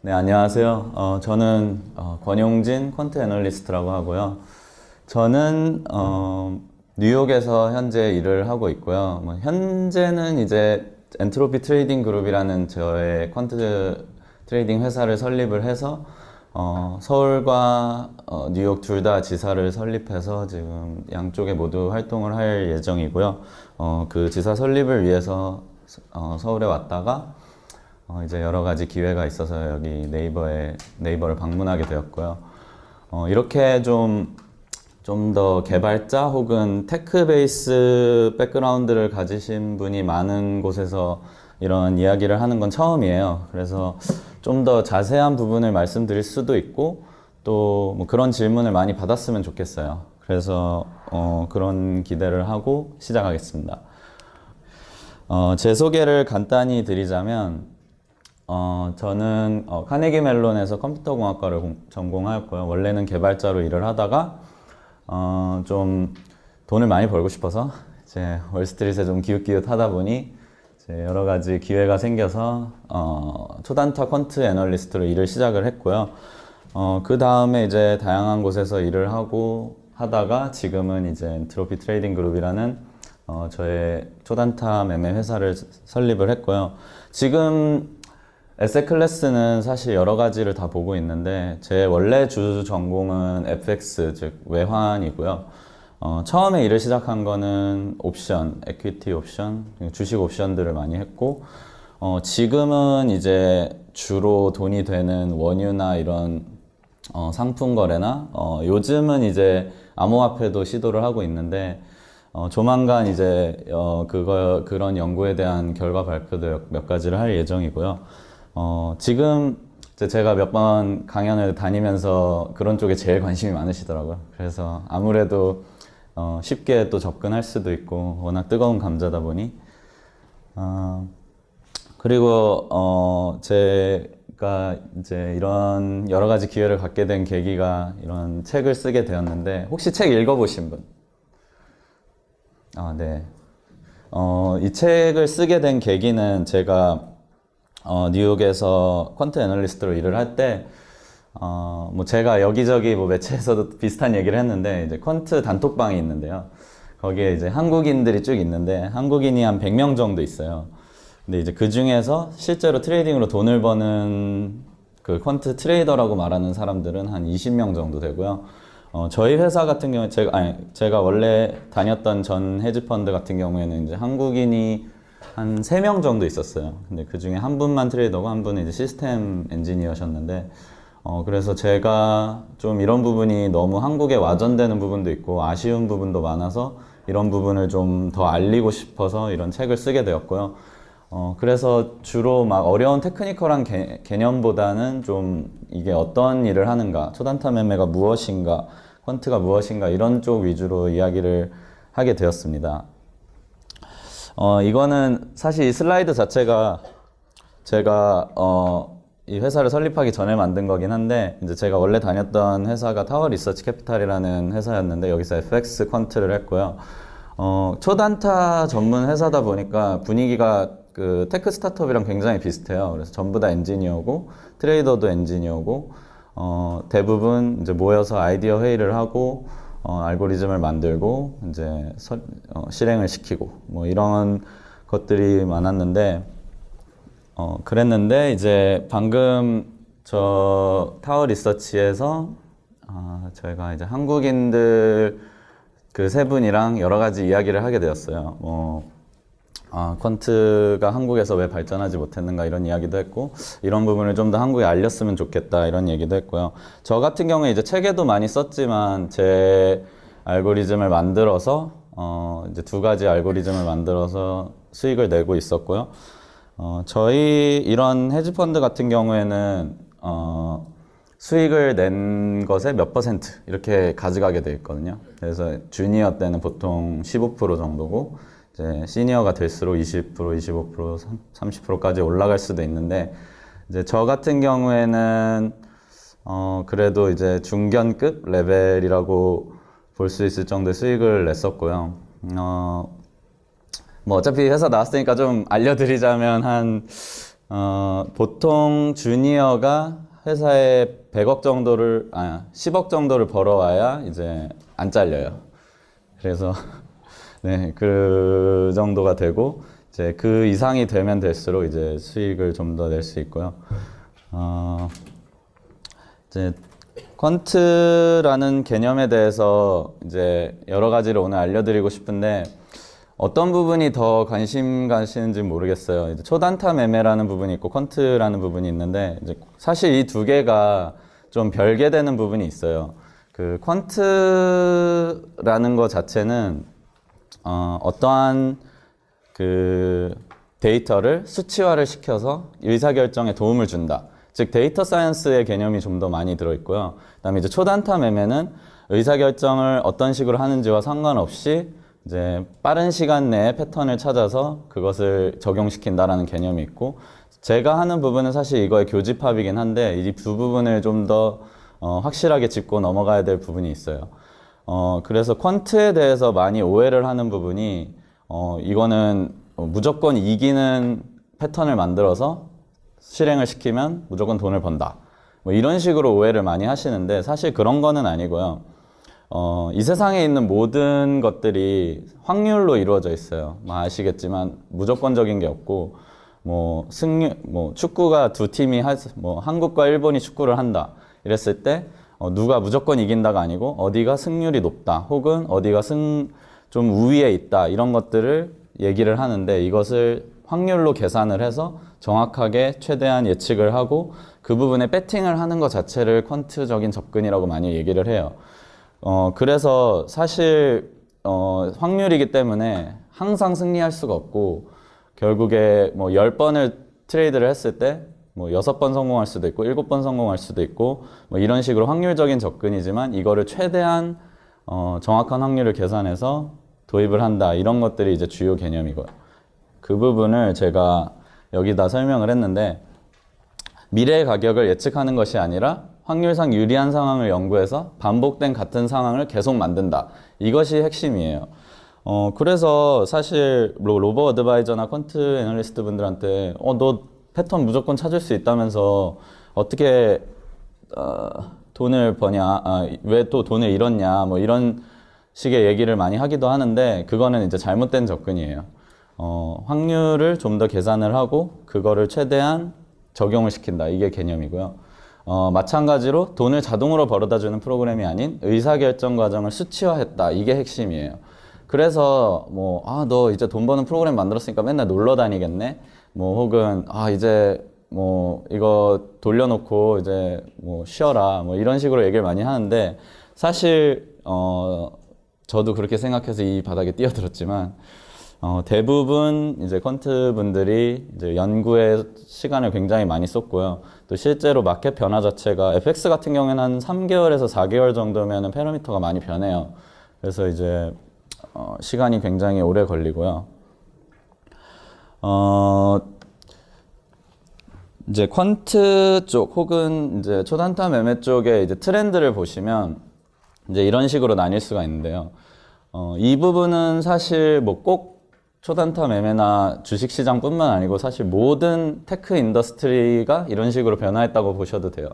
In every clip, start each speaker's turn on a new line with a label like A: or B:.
A: 네, 안녕하세요. 저는 권용진 퀀트 애널리스트라고 하고요. 저는 뉴욕에서 현재 일을 하고 있고요. 현재는 이제 엔트로피 트레이딩 그룹이라는 저의 퀀트 트레이딩 회사를 설립을 해서 서울과 뉴욕 둘 다 지사를 설립해서 지금 양쪽에 모두 활동을 할 예정이고요. 그 지사 설립을 위해서 서울에 왔다가 이제 여러 가지 기회가 있어서 여기 네이버를 방문하게 되었고요. 이렇게 좀 더 개발자 혹은 테크 베이스 백그라운드를 가지신 분이 많은 곳에서 이런 이야기를 하는 건 처음이에요. 그래서 좀 더 자세한 부분을 말씀드릴 수도 있고 또 뭐 그런 질문을 많이 받았으면 좋겠어요. 그래서 그런 기대를 하고 시작하겠습니다. 제 소개를 간단히 드리자면 저는 카네기 멜론에서 컴퓨터공학과를 전공하였고요. 원래는 개발자로 일을 하다가 좀 돈을 많이 벌고 싶어서 이제 월스트리트에 좀 기웃기웃하다 보니 이제 여러 가지 기회가 생겨서 초단타 퀀트 애널리스트로 일을 시작을 했고요. 그 다음에 이제 다양한 곳에서 일을 하다가 지금은 이제 엔트로피 트레이딩 그룹이라는 저의 초단타 매매 회사를 설립을 했고요. 지금 에셋 클래스는 사실 여러 가지를 다 보고 있는데 제 원래 주 전공은 FX, 즉 외환이고요. 처음에 일을 시작한 거는 옵션, 에퀴티 옵션, 주식 옵션들을 많이 했고 지금은 이제 주로 돈이 되는 원유나 이런 상품 거래나 요즘은 이제 암호화폐도 시도를 하고 있는데 조만간 이제 그런 연구에 대한 결과 발표도 몇 가지를 할 예정이고요. 지금 제가 몇 번 강연을 다니면서 그런 쪽에 제일 관심이 많으시더라고요. 그래서 아무래도 쉽게 또 접근할 수도 있고 워낙 뜨거운 감자다 보니 그리고 제가 이제 이런 여러 가지 기회를 갖게 된 계기가 이런 책을 쓰게 되었는데 혹시 책 읽어보신 분? 네. 이 책을 쓰게 된 계기는 제가 뉴욕에서 퀀트 애널리스트로 일을 할 때, 뭐 제가 여기저기 뭐 매체에서도 비슷한 얘기를 했는데, 이제 퀀트 단톡방이 있는데요. 거기에 이제 한국인들이 쭉 있는데, 한국인이 한 100명 정도 있어요. 근데 이제 그 중에서 실제로 트레이딩으로 돈을 버는 그 퀀트 트레이더라고 말하는 사람들은 한 20명 정도 되고요. 저희 회사 같은 경우에 제가 원래 다녔던 전 헤지펀드 같은 경우에는 이제 한국인이 한 3명 정도 있었어요. 근데 그 중에 한 분만 트레이더고 한 분은 이제 시스템 엔지니어셨는데, 그래서 제가 좀 이런 부분이 너무 한국에 와전되는 부분도 있고 아쉬운 부분도 많아서 이런 부분을 좀 더 알리고 싶어서 이런 책을 쓰게 되었고요. 그래서 주로 막 어려운 테크니컬한 개념보다는 좀 이게 어떤 일을 하는가, 초단타 매매가 무엇인가, 퀀트가 무엇인가 이런 쪽 위주로 이야기를 하게 되었습니다. 이거는 사실 이 슬라이드 자체가 제가 이 회사를 설립하기 전에 만든 거긴 한데 이제 제가 원래 다녔던 회사가 타워 리서치 캐피탈이라는 회사였는데 여기서 FX 퀀트를 했고요. 초단타 전문 회사다 보니까 분위기가 그 테크 스타트업이랑 굉장히 비슷해요. 그래서 전부 다 엔지니어고 트레이더도 엔지니어고 대부분 이제 모여서 아이디어 회의를 하고 알고리즘을 만들고 이제 실행을 시키고 뭐 이런 것들이 많았는데 그랬는데 이제 방금 저 타워 리서치에서 저희가 이제 한국인들 그 세 분이랑 여러 가지 이야기를 하게 되었어요. 퀀트가 한국에서 왜 발전하지 못했는가 이런 이야기도 했고 이런 부분을 좀 더 한국에 알렸으면 좋겠다 이런 얘기도 했고요. 저 같은 경우에 이제 책에도 많이 썼지만 제 알고리즘을 만들어서 이제 2가지 알고리즘을 만들어서 수익을 내고 있었고요. 저희 이런 헤지펀드 같은 경우에는 수익을 낸 것의 몇 % 이렇게 가져가게 돼 있거든요. 그래서 주니어 때는 보통 15% 정도고 이제 시니어가 될수록 20%, 25%, 30%까지 올라갈 수도 있는데 이제 저 같은 경우에는 그래도 이제 중견급 레벨이라고 볼 수 있을 정도의 수익을 냈었고요. 뭐 어차피 회사 나왔으니까 좀 알려드리자면 한 보통 주니어가 회사에 100억 정도를, 10억 정도를 벌어와야 이제 안 잘려요. 그래서, 네, 그 정도가 되고, 이제 그 이상이 되면 될수록 이제 수익을 좀 더 낼 수 있고요. 이제 퀀트라는 개념에 대해서 이제 여러 가지를 오늘 알려드리고 싶은데, 어떤 부분이 더 관심 가시는지 모르겠어요. 이제 초단타 매매라는 부분이 있고 퀀트라는 부분이 있는데, 이제 사실 이 두 개가 좀 별개되는 부분이 있어요. 그 퀀트라는 것 자체는 어떠한 그 데이터를 수치화를 시켜서 의사결정에 도움을 준다. 즉 데이터 사이언스의 개념이 좀 더 많이 들어있고요. 그다음에 이제 초단타 매매는 의사결정을 어떤 식으로 하는지와 상관없이 이제 빠른 시간 내에 패턴을 찾아서 그것을 적용시킨다라는 개념이 있고, 제가 하는 부분은 사실 이거의 교집합이긴 한데 이 두 부분을 좀 더 확실하게 짚고 넘어가야 될 부분이 있어요. 그래서 퀀트에 대해서 많이 오해를 하는 부분이 이거는 무조건 이기는 패턴을 만들어서 실행을 시키면 무조건 돈을 번다. 뭐 이런 식으로 오해를 많이 하시는데 사실 그런 거는 아니고요. 이 세상에 있는 모든 것들이 확률로 이루어져 있어요. 뭐 아시겠지만 무조건적인 게 없고, 뭐 승률, 뭐 축구가 두 팀이 뭐 한국과 일본이 축구를 한다. 이랬을 때 누가 무조건 이긴다가 아니고 어디가 승률이 높다, 혹은 어디가 좀 우위에 있다, 이런 것들을 얘기를 하는데 이것을 확률로 계산을 해서 정확하게 최대한 예측을 하고 그 부분에 배팅을 하는 것 자체를 퀀트적인 접근이라고 많이 얘기를 해요. 그래서 사실 확률이기 때문에 항상 승리할 수가 없고, 결국에 뭐 10번을 트레이드를 했을 때 뭐 6번 성공할 수도 있고 7번 성공할 수도 있고, 뭐 이런 식으로 확률적인 접근이지만 이거를 최대한 정확한 확률을 계산해서 도입을 한다, 이런 것들이 이제 주요 개념이고요. 그 부분을 제가 여기다 설명을 했는데, 미래의 가격을 예측하는 것이 아니라 확률상 유리한 상황을 연구해서 반복된 같은 상황을 계속 만든다. 이것이 핵심이에요. 그래서 사실 로버 어드바이저나 퀀트 애널리스트 분들한테 너 패턴 무조건 찾을 수 있다면서 어떻게 돈을 버냐, 왜 또 돈을 잃었냐, 뭐 이런 식의 얘기를 많이 하기도 하는데, 그거는 이제 잘못된 접근이에요. 확률을 좀 더 계산을 하고 그거를 최대한 적용을 시킨다, 이게 개념이고요. 마찬가지로 돈을 자동으로 벌어다주는 프로그램이 아닌 의사결정 과정을 수치화했다, 이게 핵심이에요. 그래서 뭐 너 이제 돈 버는 프로그램 만들었으니까 맨날 놀러 다니겠네, 뭐 혹은 이제 뭐 이거 돌려놓고 이제 뭐 쉬어라, 뭐 이런 식으로 얘기를 많이 하는데, 사실 저도 그렇게 생각해서 이 바닥에 뛰어들었지만 대부분 이제 퀀트 분들이 이제 연구에 시간을 굉장히 많이 썼고요. 또 실제로 마켓 변화 자체가 FX 같은 경우에는 한 3개월에서 4개월 정도면은 패러미터가 많이 변해요. 그래서 이제 시간이 굉장히 오래 걸리고요. 이제 퀀트 쪽 혹은 이제 초단타 매매 쪽의 이제 트렌드를 보시면 이제 이런 식으로 나뉠 수가 있는데요. 이 부분은 사실 뭐 꼭 초단타 매매나 주식시장뿐만 아니고 사실 모든 테크 인더스트리가 이런 식으로 변화했다고 보셔도 돼요.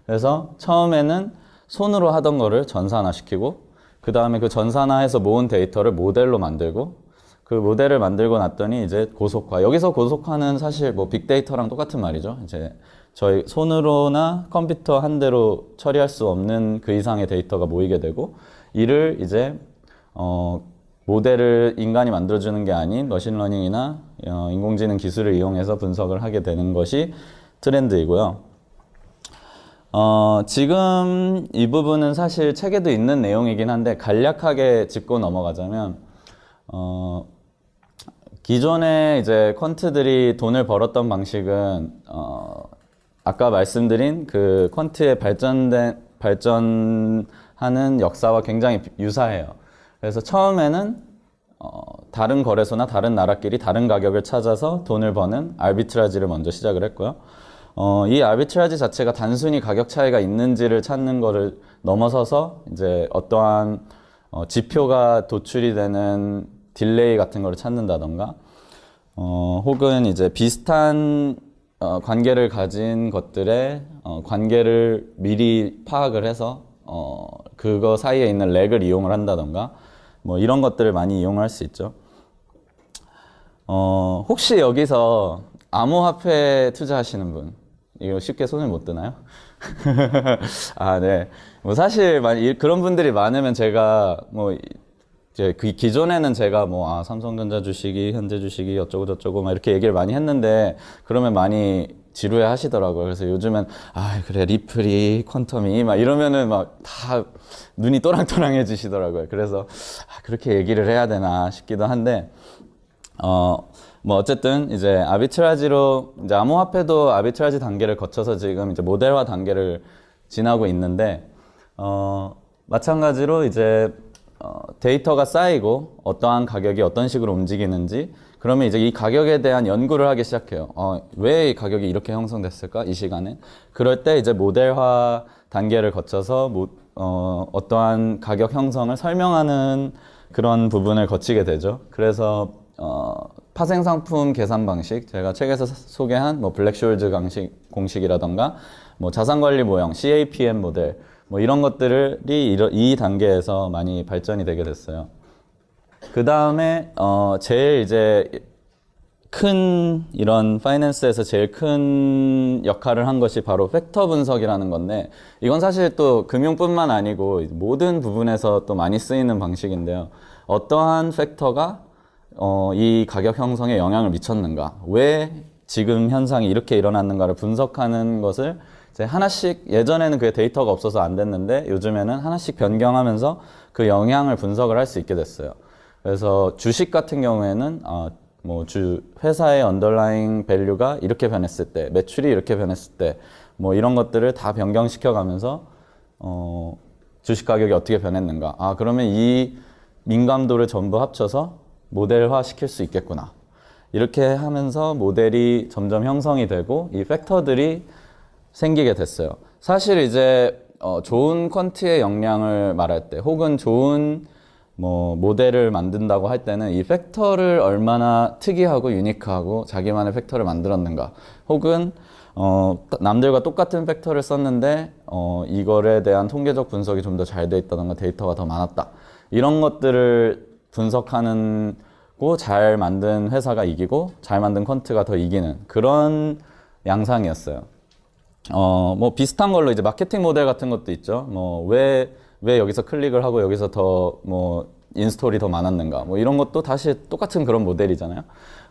A: 그래서 처음에는 손으로 하던 거를 전산화시키고, 그 다음에 그 전산화해서 모은 데이터를 모델로 만들고, 그 모델을 만들고 났더니 이제 고속화. 여기서 고속화는 사실 뭐 빅데이터랑 똑같은 말이죠. 이제 저희 손으로나 컴퓨터 한 대로 처리할 수 없는 그 이상의 데이터가 모이게 되고, 이를 이제 모델을 인간이 만들어주는 게 아닌 머신러닝이나 인공지능 기술을 이용해서 분석을 하게 되는 것이 트렌드이고요. 지금 이 부분은 사실 책에도 있는 내용이긴 한데 간략하게 짚고 넘어가자면, 기존에 이제 퀀트들이 돈을 벌었던 방식은 아까 말씀드린 그 퀀트의 발전하는 역사와 굉장히 유사해요. 그래서 처음에는 다른 거래소나 다른 나라끼리 다른 가격을 찾아서 돈을 버는 아비트라지를 먼저 시작을 했고요. 이 아비트라지 자체가 단순히 가격 차이가 있는지를 찾는 거를 넘어서서 이제 어떠한 지표가 도출이 되는 딜레이 같은 거를 찾는다던가, 혹은 이제 비슷한 관계를 가진 것들의 관계를 미리 파악을 해서 그거 사이에 있는 렉을 이용을 한다던가 뭐 이런 것들을 많이 이용을 할 수 있죠. 혹시 여기서 암호화폐 투자하시는 분 이거 쉽게 손을 못 드나요? 아, 네. 뭐 사실 그런 분들이 많으면 제가 뭐 이제 그 기존에는 제가 뭐 삼성전자 주식이 현재 주식이 어쩌고 저쩌고 막 이렇게 얘기를 많이 했는데 그러면 많이 지루해 하시더라고요. 그래서 요즘은 그래 리플이 퀀텀이 막 이러면은 막 다 눈이 또랑또랑해지시더라고요. 그래서 그렇게 얘기를 해야 되나 싶기도 한데 뭐 어쨌든 이제 아비트라지로 이제 암호화폐도 아비트라지 단계를 거쳐서 지금 이제 모델화 단계를 지나고 있는데 마찬가지로 이제 데이터가 쌓이고 어떠한 가격이 어떤 식으로 움직이는지 그러면 이제 이 가격에 대한 연구를 하기 시작해요. 왜 이 가격이 이렇게 형성됐을까? 이 시간에. 그럴 때 이제 모델화 단계를 거쳐서 어떠한 가격 형성을 설명하는 그런 부분을 거치게 되죠. 그래서 파생상품 계산 방식, 제가 책에서 소개한 뭐 블랙숄즈 공식이라던가 뭐 자산관리 모형, CAPM 모델 뭐 이런 것들이 이 단계에서 많이 발전이 되게 됐어요. 그 다음에 제일 이제 큰 이런 파이낸스에서 제일 큰 역할을 한 것이 바로 팩터 분석이라는 건데 이건 사실 또 금융뿐만 아니고 모든 부분에서 또 많이 쓰이는 방식인데요. 어떠한 팩터가 이 가격 형성에 영향을 미쳤는가, 왜 지금 현상이 이렇게 일어났는가를 분석하는 것을 이제 하나씩, 예전에는 그게 데이터가 없어서 안 됐는데 요즘에는 하나씩 변경하면서 그 영향을 분석을 할 수 있게 됐어요. 그래서 주식 같은 경우에는 뭐 회사의 언더라잉 밸류가 이렇게 변했을 때, 매출이 이렇게 변했을 때, 뭐 이런 것들을 다 변경시켜 가면서 주식 가격이 어떻게 변했는가. 그러면 이 민감도를 전부 합쳐서 모델화 시킬 수 있겠구나. 이렇게 하면서 모델이 점점 형성이 되고 이 팩터들이 생기게 됐어요. 사실 이제 좋은 퀀트의 역량을 말할 때 혹은 좋은 뭐 모델을 만든다고 할 때는 이 팩터를 얼마나 특이하고 유니크하고 자기만의 팩터를 만들었는가, 혹은 남들과 똑같은 팩터를 썼는데 이거에 대한 통계적 분석이 좀 더 잘 돼 있다던가 데이터가 더 많았다, 이런 것들을 분석하는 고 잘 만든 회사가 이기고 잘 만든 퀀트가 더 이기는 그런 양상이었어요. 뭐 비슷한 걸로 이제 마케팅 모델 같은 것도 있죠. 뭐 왜 여기서 클릭을 하고 여기서 더 뭐 인스톨이 더 많았는가, 뭐 이런 것도 다시 똑같은 그런 모델이잖아요.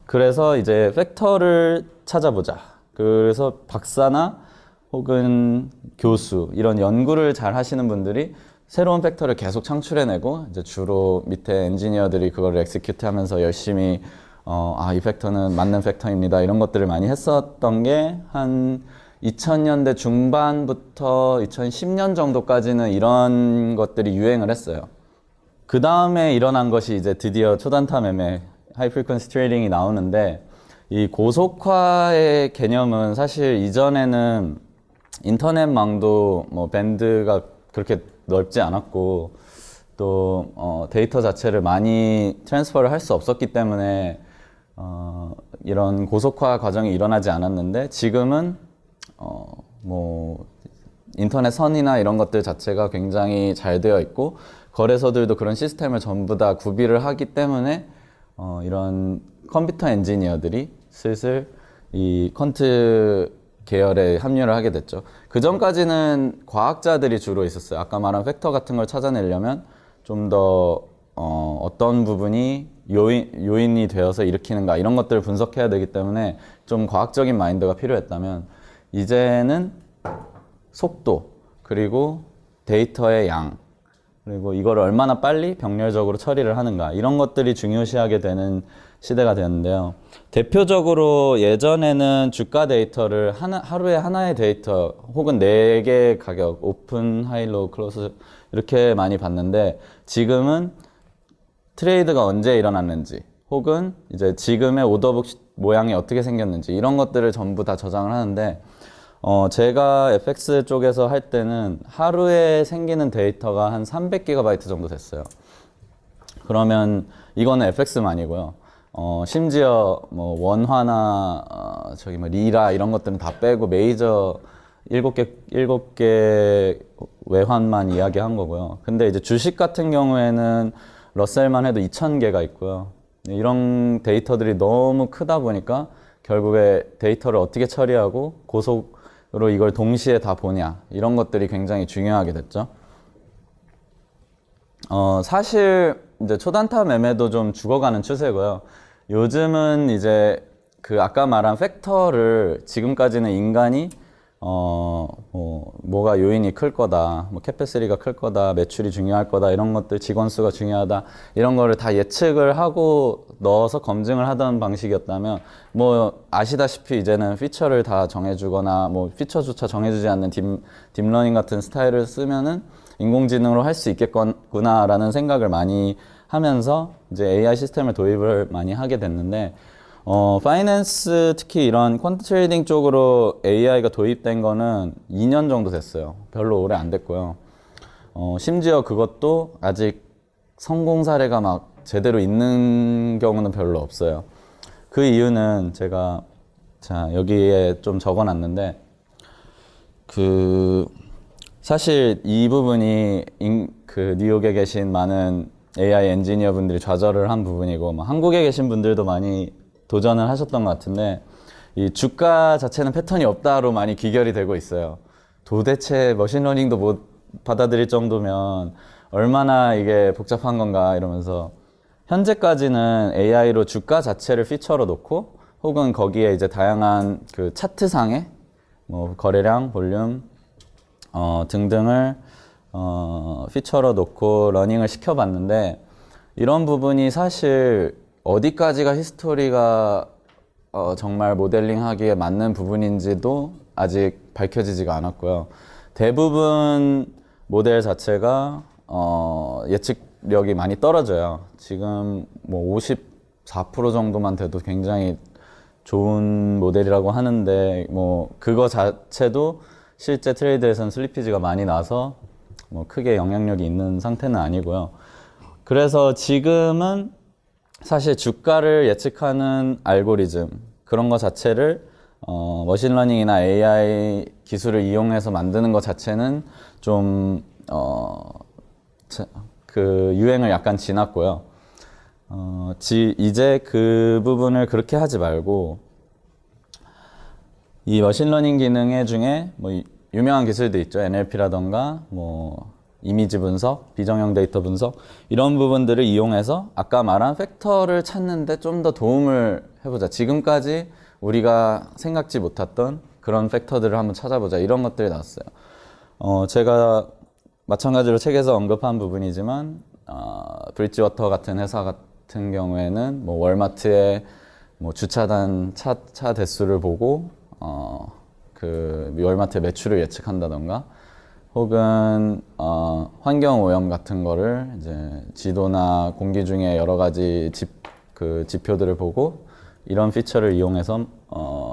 A: 그래서 이제 팩터를 찾아보자. 그래서 박사나 혹은 교수, 이런 연구를 잘 하시는 분들이 새로운 팩터를 계속 창출해내고 이제 주로 밑에 엔지니어들이 그걸 엑스큐트 하면서 열심히 이 팩터는 맞는 팩터입니다, 이런 것들을 많이 했었던 게 한 2000년대 중반부터 2010년 정도까지는 이런 것들이 유행을 했어요. 그 다음에 일어난 것이 이제 드디어 초단타 매매, 하이 프리퀀시 트레이딩이 나오는데, 이 고속화의 개념은 사실 이전에는 인터넷망도 뭐 밴드가 그렇게 넓지 않았고 또 데이터 자체를 많이 트랜스퍼를 할 수 없었기 때문에 이런 고속화 과정이 일어나지 않았는데, 지금은 뭐 인터넷 선이나 이런 것들 자체가 굉장히 잘 되어 있고 거래소들도 그런 시스템을 전부 다 구비를 하기 때문에 이런 컴퓨터 엔지니어들이 슬슬 이 퀀트 계열에 합류를 하게 됐죠. 그 전까지는 과학자들이 주로 있었어요. 아까 말한 팩터 같은 걸 찾아내려면 좀 더 어떤 부분이 요인이 되어서 일으키는가, 이런 것들을 분석해야 되기 때문에 좀 과학적인 마인드가 필요했다면, 이제는 속도, 그리고 데이터의 양, 그리고 이걸 얼마나 빨리 병렬적으로 처리를 하는가, 이런 것들이 중요시하게 되는 시대가 되었는데요. 대표적으로 예전에는 주가 데이터를 하루에 하나의 데이터 혹은 4개의 가격, 오픈, 하이로, 클로스 이렇게 많이 봤는데, 지금은 트레이드가 언제 일어났는지 혹은 이제 지금의 오더북 모양이 어떻게 생겼는지 이런 것들을 전부 다 저장을 하는데, 제가 FX 쪽에서 할 때는 하루에 생기는 데이터가 한 300GB 정도 됐어요. 그러면 이거는 FX만이고요. 심지어 뭐 원화나 저기 뭐 리라 이런 것들은 다 빼고 메이저 7개 외환만 이야기한 거고요. 근데 이제 주식 같은 경우에는 러셀만 해도 2,000개가 있고요. 이런 데이터들이 너무 크다 보니까 결국에 데이터를 어떻게 처리하고 고속으로 이걸 동시에 다 보냐, 이런 것들이 굉장히 중요하게 됐죠. 사실 이제 초단타 매매도 좀 죽어가는 추세고요. 요즘은 이제 그 아까 말한 팩터를 지금까지는 인간이 뭐가 요인이 클 거다, 뭐 캐패시티가 클 거다, 매출이 중요할 거다, 이런 것들, 직원 수가 중요하다, 이런 거를 다 예측을 하고 넣어서 검증을 하던 방식이었다면, 뭐 아시다시피 이제는 피처를 다 정해주거나 뭐 피처조차 정해주지 않는 딥러닝 같은 스타일을 쓰면은 인공지능으로 할 수 있겠구나라는 생각을 많이 하면서 이제 AI 시스템을 도입을 많이 하게 됐는데, 파이낸스 특히 이런 퀀트 트레이딩 쪽으로 AI가 도입된 거는 2년 정도 됐어요. 별로 오래 안 됐고요. 심지어 그것도 아직 성공 사례가 막 제대로 있는 경우는 별로 없어요. 그 이유는 제가 여기에 좀 적어놨는데, 사실 이 부분이 그 뉴욕에 계신 많은 AI 엔지니어 분들이 좌절을 한 부분이고, 한국에 계신 분들도 많이 도전을 하셨던 것 같은데, 이 주가 자체는 패턴이 없다로 많이 귀결이 되고 있어요. 도대체 머신러닝도 못 받아들일 정도면 얼마나 이게 복잡한 건가 이러면서, 현재까지는 AI로 주가 자체를 피처로 놓고, 혹은 거기에 이제 다양한 그 차트상에 뭐 거래량, 볼륨 등등을 피처로 놓고 러닝을 시켜봤는데, 이런 부분이 사실 어디까지가 히스토리가 정말 모델링하기에 맞는 부분인지도 아직 밝혀지지가 않았고요. 대부분 모델 자체가 예측력이 많이 떨어져요. 지금 뭐 54% 정도만 돼도 굉장히 좋은 모델이라고 하는데, 뭐 그거 자체도 실제 트레이드에서는 슬리피지가 많이 나서 뭐 크게 영향력이 있는 상태는 아니고요. 그래서 지금은 사실 주가를 예측하는 알고리즘, 그런 거 자체를 머신러닝이나 AI 기술을 이용해서 만드는 것 자체는 좀 그 유행을 약간 지났고요. 이제 그 부분을 그렇게 하지 말고, 이 머신러닝 기능 중에 뭐 유명한 기술도 있죠. NLP라던가 뭐 이미지 분석, 비정형 데이터 분석, 이런 부분들을 이용해서 아까 말한 팩터를 찾는데 좀 더 도움을 해보자. 지금까지 우리가 생각지 못했던 그런 팩터들을 한번 찾아보자. 이런 것들이 나왔어요. 제가 마찬가지로 책에서 언급한 부분이지만, 브릿지워터 같은 회사 같은 경우에는 뭐 월마트의 뭐 주차단 차 대수를 보고 그 월마트의 매출을 예측한다던가, 혹은 환경 오염 같은 거를 이제 지도나 공기 중에 여러 가지 지표들을 보고 이런 피처를 이용해서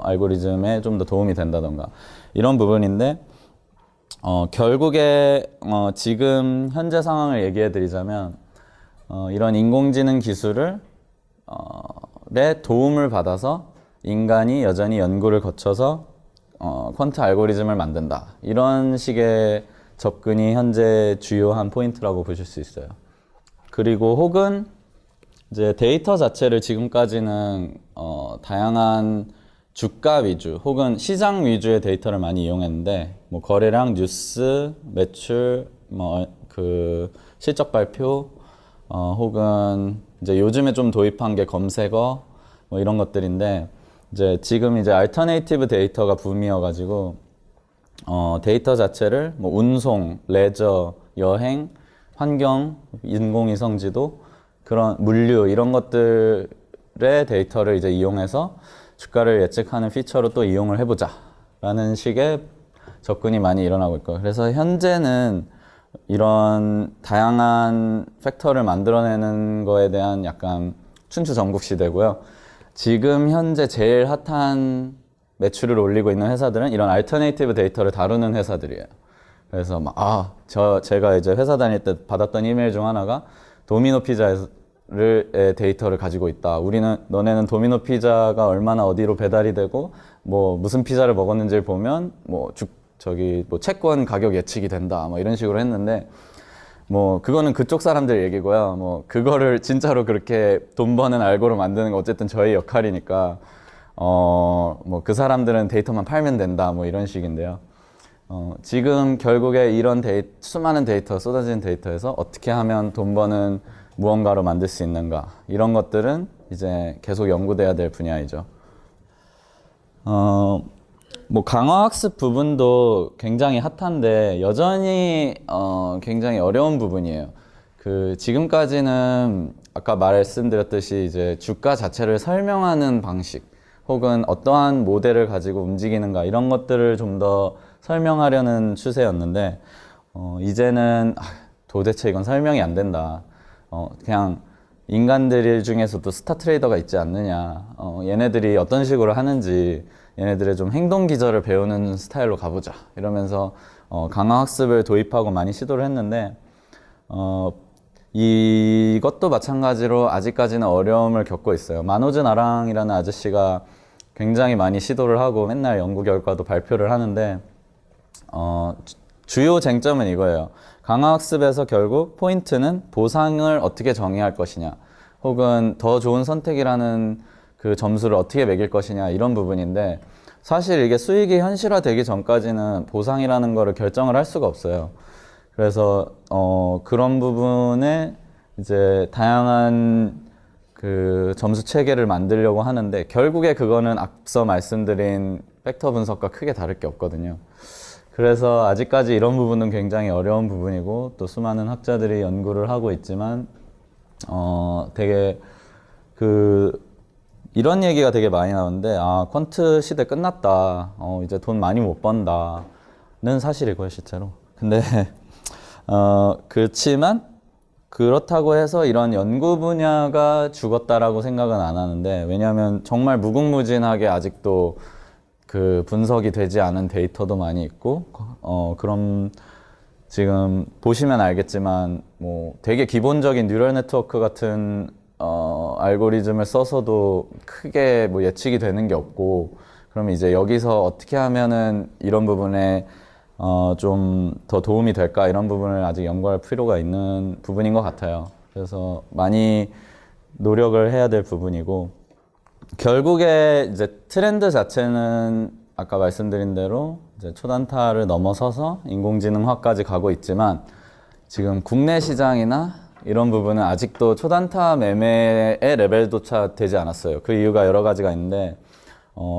A: 알고리즘에 좀 더 도움이 된다던가, 이런 부분인데, 결국에 지금 현재 상황을 얘기해 드리자면, 이런 인공지능 기술을 내 도움을 받아서 인간이 여전히 연구를 거쳐서 퀀트 알고리즘을 만든다, 이런 식의 접근이 현재 주요한 포인트라고 보실 수 있어요. 그리고 혹은 이제 데이터 자체를 지금까지는 다양한 주가 위주 혹은 시장 위주의 데이터를 많이 이용했는데, 뭐 거래량, 뉴스, 매출, 뭐 그 실적 발표, 혹은 이제 요즘에 좀 도입한 게 검색어, 뭐 이런 것들인데, 이제 지금 이제 알터네이티브 데이터가 붐이어가지고 데이터 자체를 뭐 운송, 레저, 여행, 환경, 인공위성 지도, 그런 물류, 이런 것들의 데이터를 이제 이용해서 주가를 예측하는 피처로 또 이용을 해보자 라는 식의 접근이 많이 일어나고 있고, 그래서 현재는 이런 다양한 팩터를 만들어내는 거에 대한 약간 춘추전국 시대고요. 지금 현재 제일 핫한 매출을 올리고 있는 회사들은 이런 알터네이티브 데이터를 다루는 회사들이에요. 그래서 제가 이제 회사 다닐 때 받았던 이메일 중 하나가 도미노 피자에서 의 데이터를 가지고 있다. 너네는 도미노 피자가 얼마나 어디로 배달이 되고 뭐 무슨 피자를 먹었는지를 보면 뭐 채권 가격 예측이 된다. 뭐 이런 식으로 했는데 뭐 그거는 그쪽 사람들 얘기고요. 뭐 그거를 진짜로 그렇게 돈 버는 알고를 만드는 거 어쨌든 저희 역할이니까 뭐 그 사람들은 데이터만 팔면 된다. 뭐 이런 식인데요. 지금 결국에 이런 수많은 데이터, 쏟아지는 데이터에서 어떻게 하면 돈 버는 무언가로 만들 수 있는가, 이런 것들은 이제 계속 연구돼야 될 분야이죠. 뭐 강화학습 부분도 굉장히 핫한데 여전히 굉장히 어려운 부분이에요. 지금까지는 아까 말씀드렸듯이 이제 주가 자체를 설명하는 방식 혹은 어떠한 모델을 가지고 움직이는가, 이런 것들을 좀 더 설명하려는 추세였는데 이제는 도대체 이건 설명이 안 된다. 그냥 인간들 중에서도 스타 트레이더가 있지 않느냐, 얘네들이 어떤 식으로 하는지 얘네들의 좀 행동 기저를 배우는 스타일로 가보자, 이러면서 강화학습을 도입하고 많이 시도를 했는데 이것도 마찬가지로 아직까지는 어려움을 겪고 있어요. 마노즈 나랑이라는 아저씨가 굉장히 많이 시도를 하고 맨날 연구 결과도 발표를 하는데 주요 쟁점은 이거예요. 강화학습에서 결국 포인트는 보상을 어떻게 정의할 것이냐, 혹은 더 좋은 선택이라는 그 점수를 어떻게 매길 것이냐, 이런 부분인데 사실 이게 수익이 현실화되기 전까지는 보상이라는 거를 결정을 할 수가 없어요. 그래서 그런 부분에 이제 다양한 그 점수 체계를 만들려고 하는데 결국에 그거는 앞서 말씀드린 팩터 분석과 크게 다를 게 없거든요. 그래서 아직까지 이런 부분은 굉장히 어려운 부분이고, 또 수많은 학자들이 연구를 하고 있지만 되게 이런 얘기가 되게 많이 나오는데, 퀀트 시대 끝났다, 이제 돈 많이 못 번다는 사실이고요, 실제로. 근데 그렇지만 그렇다고 해서 이런 연구 분야가 죽었다라고 생각은 안 하는데, 왜냐하면 정말 무궁무진하게 아직도 그 분석이 되지 않은 데이터도 많이 있고, 그럼 지금 보시면 알겠지만 뭐 되게 기본적인 뉴럴 네트워크 같은 알고리즘을 써서도 크게 뭐 예측이 되는 게 없고, 그럼 이제 여기서 어떻게 하면은 이런 부분에 좀 더 도움이 될까, 이런 부분을 아직 연구할 필요가 있는 부분인 것 같아요. 그래서 많이 노력을 해야 될 부분이고, 결국에 이제 트렌드 자체는 아까 말씀드린 대로 이제 초단타를 넘어서서 인공지능화까지 가고 있지만, 지금 국내 시장이나 이런 부분은 아직도 초단타 매매의 레벨조차 되지 않았어요. 그 이유가 여러 가지가 있는데,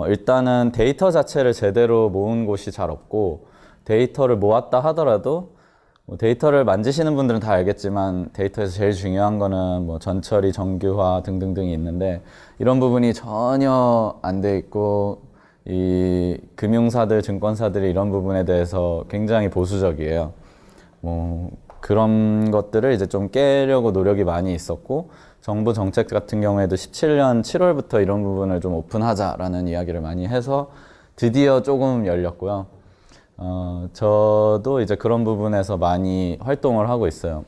A: 일단은 데이터 자체를 제대로 모은 곳이 잘 없고, 데이터를 모았다 하더라도 뭐 데이터를 만지시는 분들은 다 알겠지만 데이터에서 제일 중요한 거는 뭐 전처리, 정규화 등등등이 있는데, 이런 부분이 전혀 안 돼 있고, 이 금융사들, 증권사들이 이런 부분에 대해서 굉장히 보수적이에요. 뭐 그런 것들을 이제 좀 깨려고 노력이 많이 있었고, 정부 정책 같은 경우에도 17년 7월부터 이런 부분을 좀 오픈하자라는 이야기를 많이 해서 드디어 조금 열렸고요. 저도 이제 그런 부분에서 많이 활동을 하고 있어요.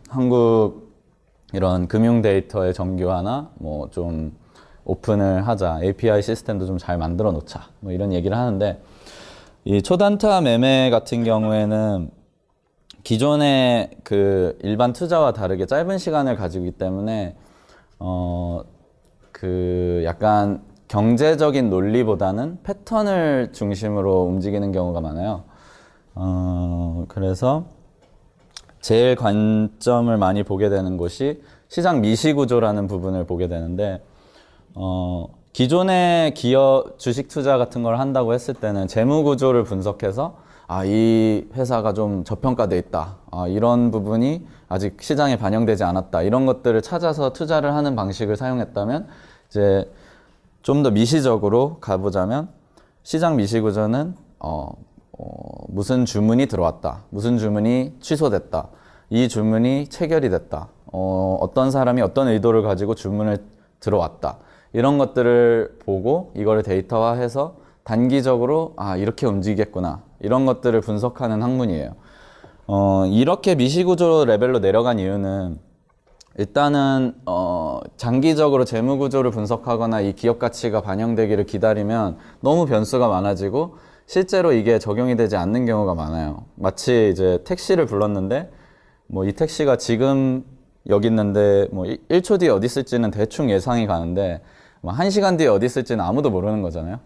A: 한국 이런 금융 데이터의 정규화나 뭐 좀 오픈을 하자, API 시스템도 좀 잘 만들어 놓자, 뭐 이런 얘기를 하는데, 이 초단타 매매 같은 경우에는 기존의 그 일반 투자와 다르게 짧은 시간을 가지고 있기 때문에 약간 경제적인 논리보다는 패턴을 중심으로 움직이는 경우가 많아요. 그래서 제일 관점을 많이 보게 되는 곳이 시장 미시구조라는 부분을 보게 되는데, 기존의 기업 주식 투자 같은 걸 한다고 했을 때는 재무구조를 분석해서 이 회사가 좀 저평가돼 있다, 이런 부분이 아직 시장에 반영되지 않았다, 이런 것들을 찾아서 투자를 하는 방식을 사용했다면, 이제 좀 더 미시적으로 가보자면 시장 미시구조는 무슨 주문이 들어왔다, 무슨 주문이 취소됐다, 이 주문이 체결이 됐다, 어떤 사람이 어떤 의도를 가지고 주문을 들어왔다, 이런 것들을 보고 이거를 데이터화해서 단기적으로 이렇게 움직이겠구나, 이런 것들을 분석하는 학문이에요. 이렇게 미시구조 레벨로 내려간 이유는, 일단은 장기적으로 재무 구조를 분석하거나 이 기업 가치가 반영되기를 기다리면 너무 변수가 많아지고 실제로 이게 적용이 되지 않는 경우가 많아요. 마치 이제 택시를 불렀는데 뭐 이 택시가 지금 여기 있는데 뭐 1초 뒤에 어디 있을지는 대충 예상이 가는데 뭐 1시간 뒤에 어디 있을지는 아무도 모르는 거잖아요.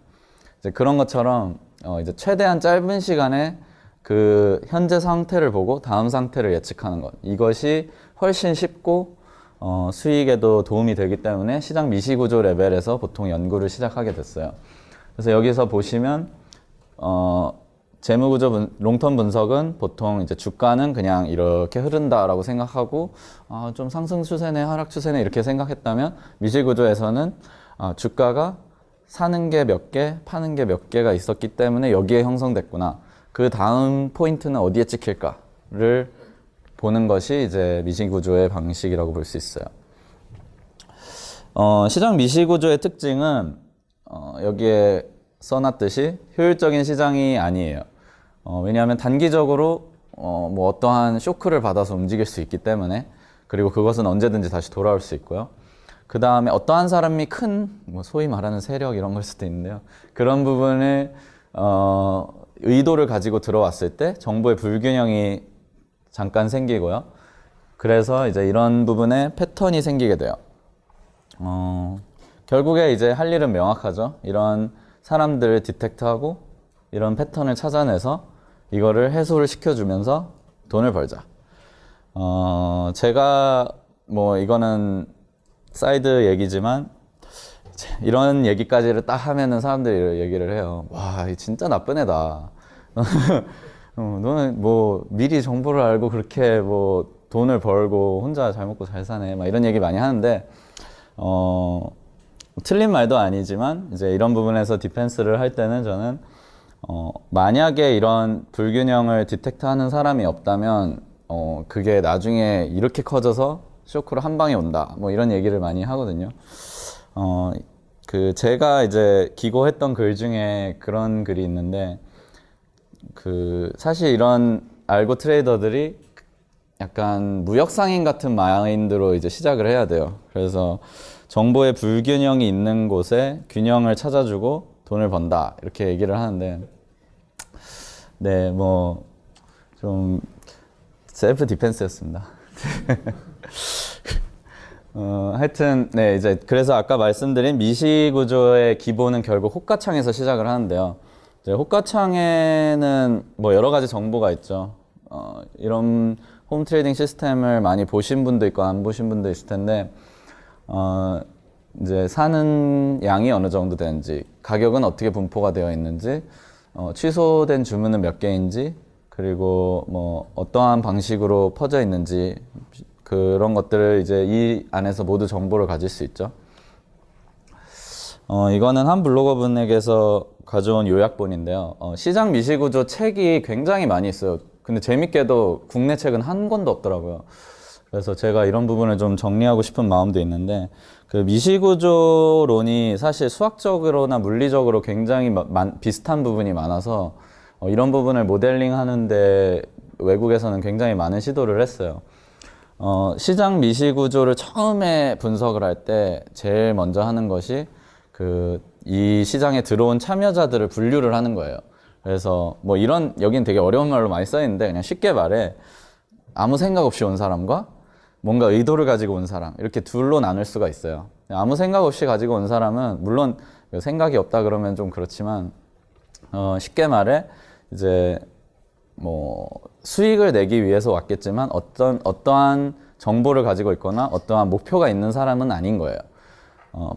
A: 이제 그런 것처럼 이제 최대한 짧은 시간에 그 현재 상태를 보고 다음 상태를 예측하는 것. 이것이 훨씬 쉽고 수익에도 도움이 되기 때문에 시장 미시구조 레벨에서 보통 연구를 시작하게 됐어요. 그래서 여기서 보시면 재무구조 롱텀 분석은 보통 이제 주가는 그냥 이렇게 흐른다라고 생각하고 좀 상승 추세네 하락 추세네 이렇게 생각했다면 미시구조에서는 주가가 사는 게 몇 개, 파는 게 몇 개가 있었기 때문에 여기에 형성됐구나. 그 다음 포인트는 어디에 찍힐까를 보는 것이 이제 미시구조의 방식이라고 볼 수 있어요. 시장 미시구조의 특징은 여기에 써놨듯이 효율적인 시장이 아니에요. 왜냐하면 단기적으로 뭐 어떠한 쇼크를 받아서 움직일 수 있기 때문에, 그리고 그것은 언제든지 다시 돌아올 수 있고요. 그 다음에 어떠한 사람이 큰 뭐 소위 말하는 세력 이런 걸 수도 있는데요. 그런 부분을 의도를 가지고 들어왔을 때 정보의 불균형이 잠깐 생기고요. 그래서 이제 이런 부분에 패턴이 생기게 돼요. 결국에 이제 할 일은 명확하죠. 이런 사람들을 디텍트하고 이런 패턴을 찾아내서 이거를 해소를 시켜주면서 돈을 벌자. 제가 뭐 이거는 사이드 얘기지만 이런 얘기까지를 딱 하면은 사람들이 얘기를 해요. 와, 진짜 나쁜 애다. 너는 뭐 미리 정보를 알고 그렇게 뭐 돈을 벌고 혼자 잘 먹고 잘 사네. 막 이런 얘기 많이 하는데 틀린 말도 아니지만 이제 이런 부분에서 디펜스를 할 때는 저는 만약에 이런 불균형을 디텍트하는 사람이 없다면 그게 나중에 이렇게 커져서 쇼크로 한 방에 온다. 뭐 이런 얘기를 많이 하거든요. 제가 이제 기고했던 글 중에 그런 글이 있는데, 사실 이런 알고 트레이더들이 약간 무역상인 같은 마인드로 이제 시작을 해야 돼요. 그래서 정보의 불균형이 있는 곳에 균형을 찾아주고 돈을 번다. 이렇게 얘기를 하는데, 네, 뭐, 좀, 셀프 디펜스였습니다. 하여튼, 네, 이제, 그래서 아까 말씀드린 미시구조의 기본은 결국 호가창에서 시작을 하는데요. 이제 호가창에는 뭐 여러 가지 정보가 있죠. 이런 홈 트레이딩 시스템을 많이 보신 분도 있고 안 보신 분도 있을 텐데, 이제 사는 양이 어느 정도 되는지, 가격은 어떻게 분포가 되어 있는지, 취소된 주문은 몇 개인지, 그리고 뭐 어떠한 방식으로 퍼져 있는지, 그런 것들을 이제 이 안에서 모두 정보를 가질 수 있죠. 이거는 한 블로거분에게서 가져온 요약본인데요. 시장 미시구조 책이 굉장히 많이 있어요. 근데 재밌게도 국내 책은 한 권도 없더라고요. 그래서 제가 이런 부분을 좀 정리하고 싶은 마음도 있는데, 그 미시구조론이 사실 수학적으로나 물리적으로 굉장히 비슷한 부분이 많아서 이런 부분을 모델링 하는데 외국에서는 굉장히 많은 시도를 했어요. 시장 미시구조를 처음에 분석을 할 때 제일 먼저 하는 것이 이 시장에 들어온 참여자들을 분류를 하는 거예요. 그래서 뭐 여긴 되게 어려운 말로 많이 써있는데 그냥 쉽게 말해 아무 생각 없이 온 사람과 뭔가 의도를 가지고 온 사람, 이렇게 둘로 나눌 수가 있어요. 아무 생각 없이 가지고 온 사람은 물론 생각이 없다 그러면 좀 그렇지만 쉽게 말해 이제 뭐 수익을 내기 위해서 왔겠지만 어떠한 정보를 가지고 있거나 어떠한 목표가 있는 사람은 아닌 거예요.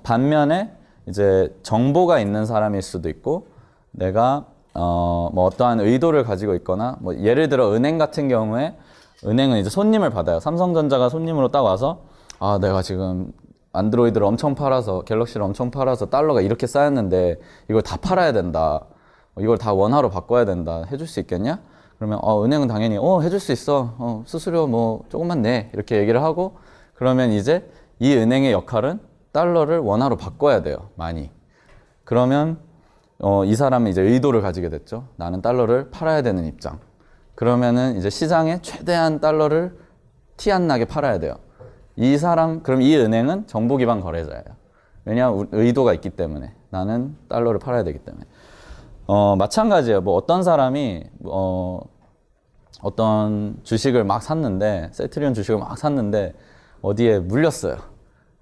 A: 반면에 이제 정보가 있는 사람일 수도 있고 내가 뭐 어떠한 의도를 가지고 있거나 뭐 예를 들어 은행 같은 경우에 은행은 이제 손님을 받아요. 삼성전자가 손님으로 딱 와서 내가 지금 안드로이드를 엄청 팔아서 갤럭시를 엄청 팔아서 달러가 이렇게 쌓였는데 이걸 다 팔아야 된다. 이걸 다 원화로 바꿔야 된다. 해줄 수 있겠냐? 그러면 은행은 당연히 해줄 수 있어. 수수료 뭐 조금만 내. 이렇게 얘기를 하고 그러면 이제 이 은행의 역할은 달러를 원화로 바꿔야 돼요. 많이. 그러면 이 사람은 이제 의도를 가지게 됐죠. 나는 달러를 팔아야 되는 입장. 그러면은 이제 시장에 최대한 달러를 티 안 나게 팔아야 돼요. 그럼 이 은행은 정보 기반 거래자예요. 왜냐, 의도가 있기 때문에. 나는 달러를 팔아야 되기 때문에. 마찬가지예요. 뭐 어떤 사람이 어떤 주식을 막 샀는데, 세트리온 주식을 막 샀는데 어디에 물렸어요.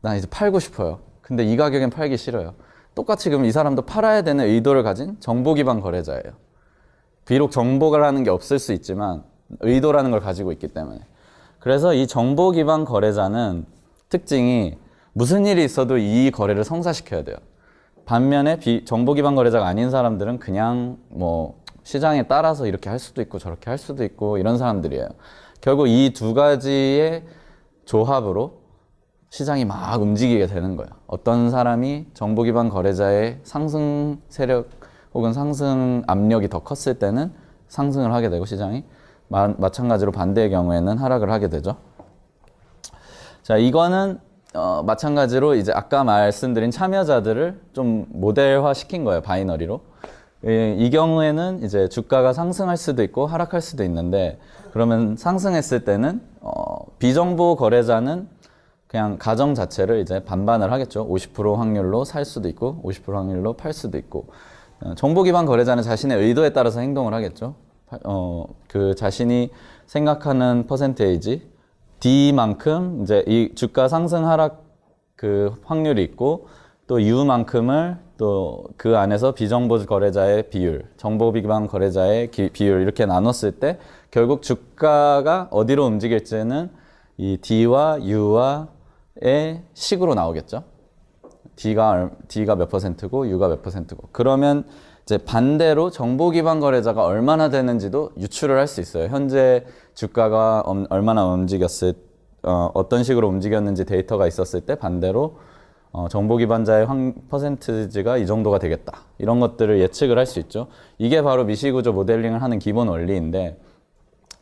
A: 난 이제 팔고 싶어요. 근데 이 가격엔 팔기 싫어요. 똑같이 그럼 이 사람도 팔아야 되는 의도를 가진 정보 기반 거래자예요. 비록 정보라는 게 없을 수 있지만 의도라는 걸 가지고 있기 때문에. 그래서 이 정보 기반 거래자는 특징이 무슨 일이 있어도 이 거래를 성사시켜야 돼요. 반면에 정보 기반 거래자가 아닌 사람들은 그냥 뭐 시장에 따라서 이렇게 할 수도 있고 저렇게 할 수도 있고 이런 사람들이에요. 결국 이 두 가지의 조합으로 시장이 막 움직이게 되는 거예요. 어떤 사람이 정보 기반 거래자의 상승 세력 혹은 상승 압력이 더 컸을 때는 상승을 하게 되고 시장이 마찬가지로 반대의 경우에는 하락을 하게 되죠. 자, 이거는 마찬가지로 이제 아까 말씀드린 참여자들을 좀 모델화 시킨 거예요. 바이너리로. 이 경우에는 이제 주가가 상승할 수도 있고 하락할 수도 있는데, 그러면 상승했을 때는 비정보 거래자는 그냥 가정 자체를 이제 반반을 하겠죠. 50% 확률로 살 수도 있고 50% 확률로 팔 수도 있고, 정보 기반 거래자는 자신의 의도에 따라서 행동을 하겠죠. 그 자신이 생각하는 퍼센테이지 D만큼 이제 이 주가 상승 하락 그 확률이 있고, 또 U만큼을 또 그 안에서 비정보 거래자의 비율, 정보 기반 거래자의 비율 이렇게 나눴을 때 결국 주가가 어디로 움직일지는 이 D와 U와의 식으로 나오겠죠. D가 몇 %고 U가 몇 %고. 그러면 이제 반대로 정보 기반 거래자가 얼마나 되는지도 유추를 할 수 있어요. 현재 주가가 얼마나 어떤 식으로 움직였는지 데이터가 있었을 때 반대로 정보 기반자의 퍼센트지가 이 정도가 되겠다. 이런 것들을 예측을 할 수 있죠. 이게 바로 미시구조 모델링을 하는 기본 원리인데,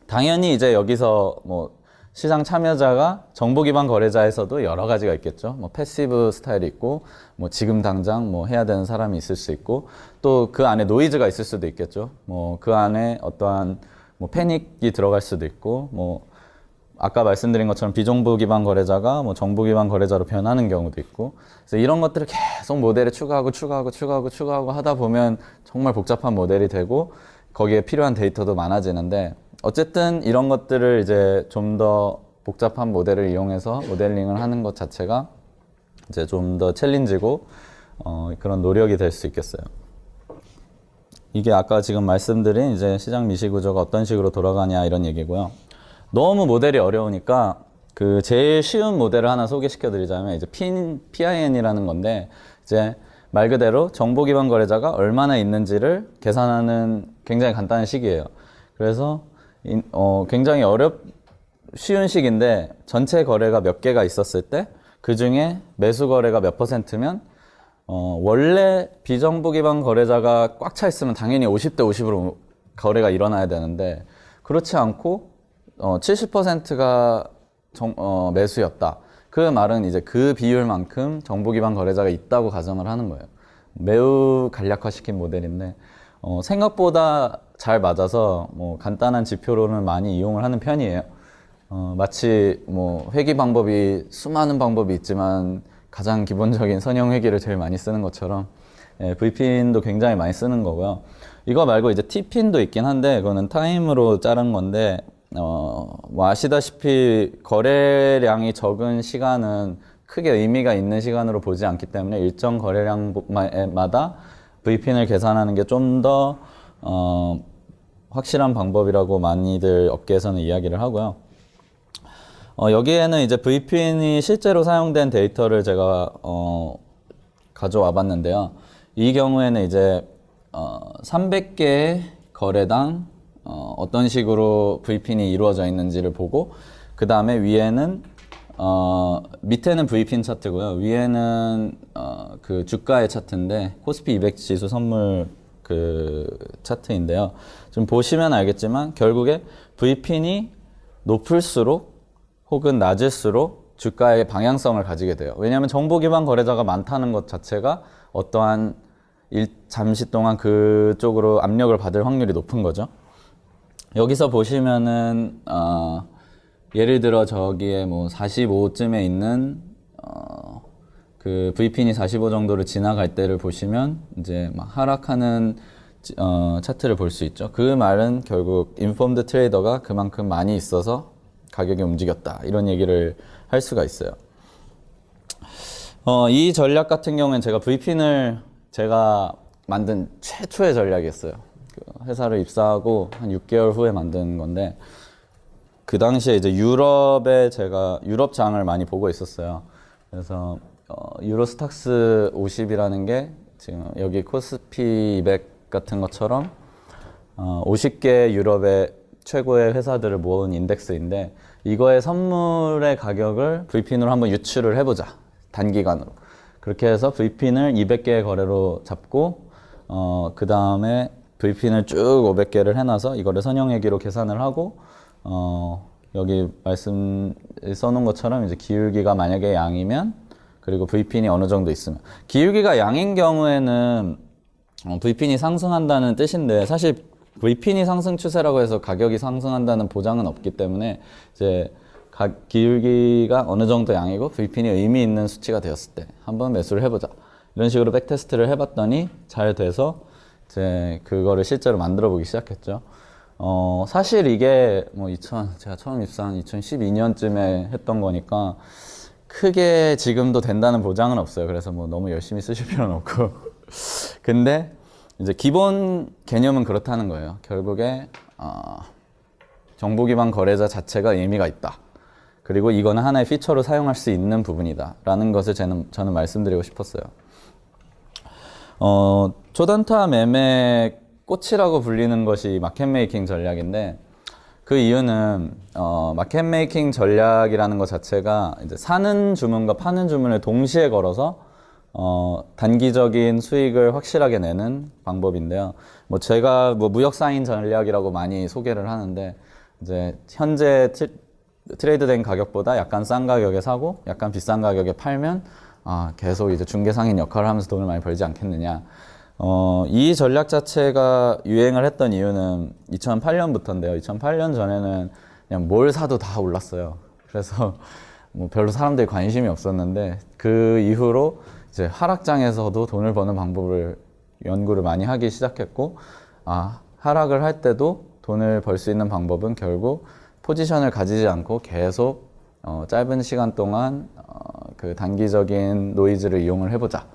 A: 당연히 이제 여기서 뭐 시장 참여자가 정보 기반 거래자에서도 여러 가지가 있겠죠. 뭐 패시브 스타일이 있고, 뭐 지금 당장 뭐 해야 되는 사람이 있을 수 있고, 또 그 안에 노이즈가 있을 수도 있겠죠. 뭐 그 안에 어떠한 뭐 패닉이 들어갈 수도 있고, 뭐 아까 말씀드린 것처럼 비정보 기반 거래자가 뭐 정보 기반 거래자로 변하는 경우도 있고, 그래서 이런 것들을 계속 모델에 추가하고 하다 보면 정말 복잡한 모델이 되고 거기에 필요한 데이터도 많아지는데, 어쨌든 이런 것들을 이제 좀 더 복잡한 모델을 이용해서 모델링을 하는 것 자체가 이제 좀 더 챌린지고 그런 노력이 될 수 있겠어요. 이게 아까 지금 말씀드린 이제 시장 미시 구조가 어떤 식으로 돌아가냐 이런 얘기고요. 너무 모델이 어려우니까 그 제일 쉬운 모델을 하나 소개시켜 드리자면 이제 PIN이라는 건데, 이제 말 그대로 정보 기반 거래자가 얼마나 있는지를 계산하는 굉장히 간단한 식이에요. 그래서 굉장히 쉬운 식인데, 전체 거래가 몇 개가 있었을 때 그 중에 매수 거래가 몇 %면 원래 비정보 기반 거래자가 꽉 차 있으면 당연히 50대 50으로 거래가 일어나야 되는데, 그렇지 않고 70%가 매수였다. 그 말은 이제 그 비율만큼 정보 기반 거래자가 있다고 가정을 하는 거예요. 매우 간략화시킨 모델인데 생각보다 잘 맞아서 뭐 간단한 지표로는 많이 이용을 하는 편이에요. 마치 뭐 회계 방법이 수많은 방법이 있지만 가장 기본적인 선형 회계를 제일 많이 쓰는 것처럼 V핀도 굉장히 많이 쓰는 거고요. 이거 말고 이제 T핀도 있긴 한데 그거는 타임으로 자른 건데, 뭐 아시다시피 거래량이 적은 시간은 크게 의미가 있는 시간으로 보지 않기 때문에 일정 거래량마다 V핀을 계산하는 게 좀 더 확실한 방법이라고 많이들 업계에서는 이야기를 하고요. 여기에는 이제 V핀이 실제로 사용된 데이터를 제가 가져와 봤는데요. 이 경우에는 이제 300개의 거래당 어떤 식으로 V핀이 이루어져 있는지를 보고, 그 다음에 위에는 밑에는 V핀 차트고요. 위에는 그 주가의 차트인데 코스피 200 지수 선물 그 차트인데요. 지금 보시면 알겠지만 결국에 V핀이 높을수록 혹은 낮을수록 주가의 방향성을 가지게 돼요. 왜냐하면 정보 기반 거래자가 많다는 것 자체가 어떠한 잠시 동안 그쪽으로 압력을 받을 확률이 높은 거죠. 여기서 보시면은 예를 들어 저기에 뭐 45쯤에 있는 그 V핀이 45 정도를 지나갈 때를 보시면 이제 막 하락하는 차트를 볼 수 있죠. 그 말은 결국 인폼드 트레이더가 그만큼 많이 있어서 가격이 움직였다, 이런 얘기를 할 수가 있어요. 이 전략 같은 경우엔 제가 V핀을 제가 만든 최초의 전략이었어요. 그 회사를 입사하고 한 6개월 후에 만든 건데, 그 당시에 이제 유럽에 제가 유럽장을 많이 보고 있었어요. 그래서 유로스탁스 50이라는 게 지금 여기 코스피 200 같은 것처럼 50개 유럽의 최고의 회사들을 모은 인덱스인데, 이거의 선물의 가격을 V핀으로 한번 유출을 해보자, 단기간으로. 그렇게 해서 V핀을 200개의 거래로 잡고 그 다음에 V핀을 쭉 500개를 해놔서 이거를 선형회기로 계산을 하고 여기 말씀 써놓은 것처럼 이제 기울기가 만약에 양이면, 그리고 V핀이 어느 정도 있으면, 기울기가 양인 경우에는 V핀이 상승한다는 뜻인데, 사실 V핀이 상승 추세라고 해서 가격이 상승한다는 보장은 없기 때문에, 이제 기울기가 어느 정도 양이고 V핀이 의미 있는 수치가 되었을 때 한번 매수를 해보자, 이런 식으로 백테스트를 해봤더니 잘 돼서 이제 그거를 실제로 만들어 보기 시작했죠. 사실 이게 뭐 제가 처음 입사한 2012년쯤에 했던 거니까 크게 지금도 된다는 보장은 없어요. 그래서 뭐 너무 열심히 쓰실 필요는 없고 근데 이제 기본 개념은 그렇다는 거예요. 결국에 정보 기반 거래자 자체가 의미가 있다, 그리고 이거는 하나의 피처로 사용할 수 있는 부분이다 라는 것을 저는 말씀드리고 싶었어요. 초단타 매매 꽃이라고 불리는 것이 마켓 메이킹 전략인데, 그 이유는 마켓 메이킹 전략이라는 것 자체가 이제 사는 주문과 파는 주문을 동시에 걸어서 단기적인 수익을 확실하게 내는 방법인데요. 뭐 제가 뭐 무역 사인 전략이라고 많이 소개를 하는데, 이제 현재 트레이드된 가격보다 약간 싼 가격에 사고 약간 비싼 가격에 팔면 계속 이제 중개상인 역할을 하면서 돈을 많이 벌지 않겠느냐. 이 전략 자체가 유행을 했던 이유는 2008년부터인데요. 2008년 전에는 그냥 뭘 사도 다 올랐어요. 그래서 뭐 별로 사람들이 관심이 없었는데, 그 이후로 이제 하락장에서도 돈을 버는 방법을 연구를 많이 하기 시작했고, 하락을 할 때도 돈을 벌 수 있는 방법은 결국 포지션을 가지지 않고 계속 짧은 시간 동안 그 단기적인 노이즈를 이용을 해보자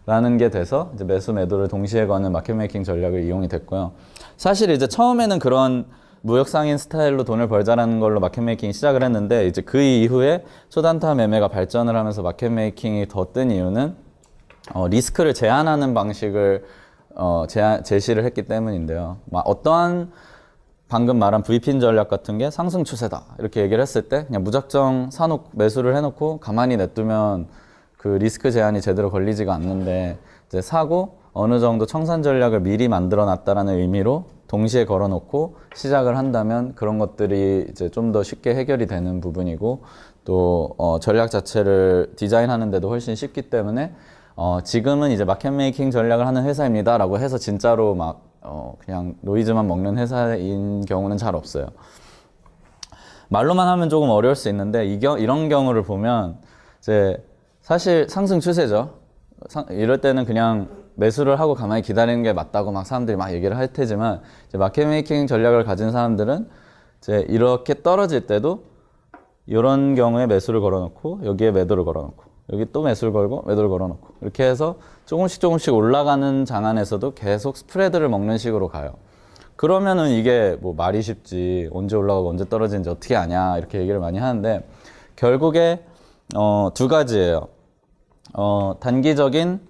A: 라는 게 돼서 이제 매수 매도를 동시에 거는 마켓 메이킹 전략을 이용이 됐고요. 사실 이제 처음에는 그런 무역 상인 스타일로 돈을 벌자라는 걸로 마켓 메이킹이 시작을 했는데, 이제 그 이후에 초단타 매매가 발전을 하면서 마켓 메이킹이 더 뜬 이유는 리스크를 제한하는 방식을 제시를 했기 때문인데요. 어떠한 방금 말한 V핀 전략 같은 게 상승 추세다 이렇게 얘기를 했을 때 그냥 무작정 매수를 해놓고 가만히 냅두면 그 리스크 제한이 제대로 걸리지가 않는데, 이제 사고 어느 정도 청산 전략을 미리 만들어 놨다라는 의미로 동시에 걸어 놓고 시작을 한다면 그런 것들이 이제 좀 더 쉽게 해결이 되는 부분이고, 또 전략 자체를 디자인하는 데도 훨씬 쉽기 때문에 지금은 이제 마켓 메이킹 전략을 하는 회사입니다 라고 해서 진짜로 그냥 노이즈만 먹는 회사인 경우는 잘 없어요. 말로만 하면 조금 어려울 수 있는데, 이런 경우를 보면 이제 사실 상승 추세죠. 이럴 때는 그냥 매수를 하고 가만히 기다리는 게 맞다고 막 사람들이 막 얘기를 할 테지만, 이제 마켓 메이킹 전략을 가진 사람들은 이제 이렇게 떨어질 때도 이런 경우에 매수를 걸어놓고 여기에 매도를 걸어놓고 여기 또 매수를 걸고 매도를 걸어놓고 이렇게 해서 조금씩 올라가는 장안에서도 계속 스프레드를 먹는 식으로 가요. 그러면은 이게 뭐 말이 쉽지, 언제 올라가고 언제 떨어지는지 어떻게 아냐 이렇게 얘기를 많이 하는데, 결국에 두 가지예요. 단기적인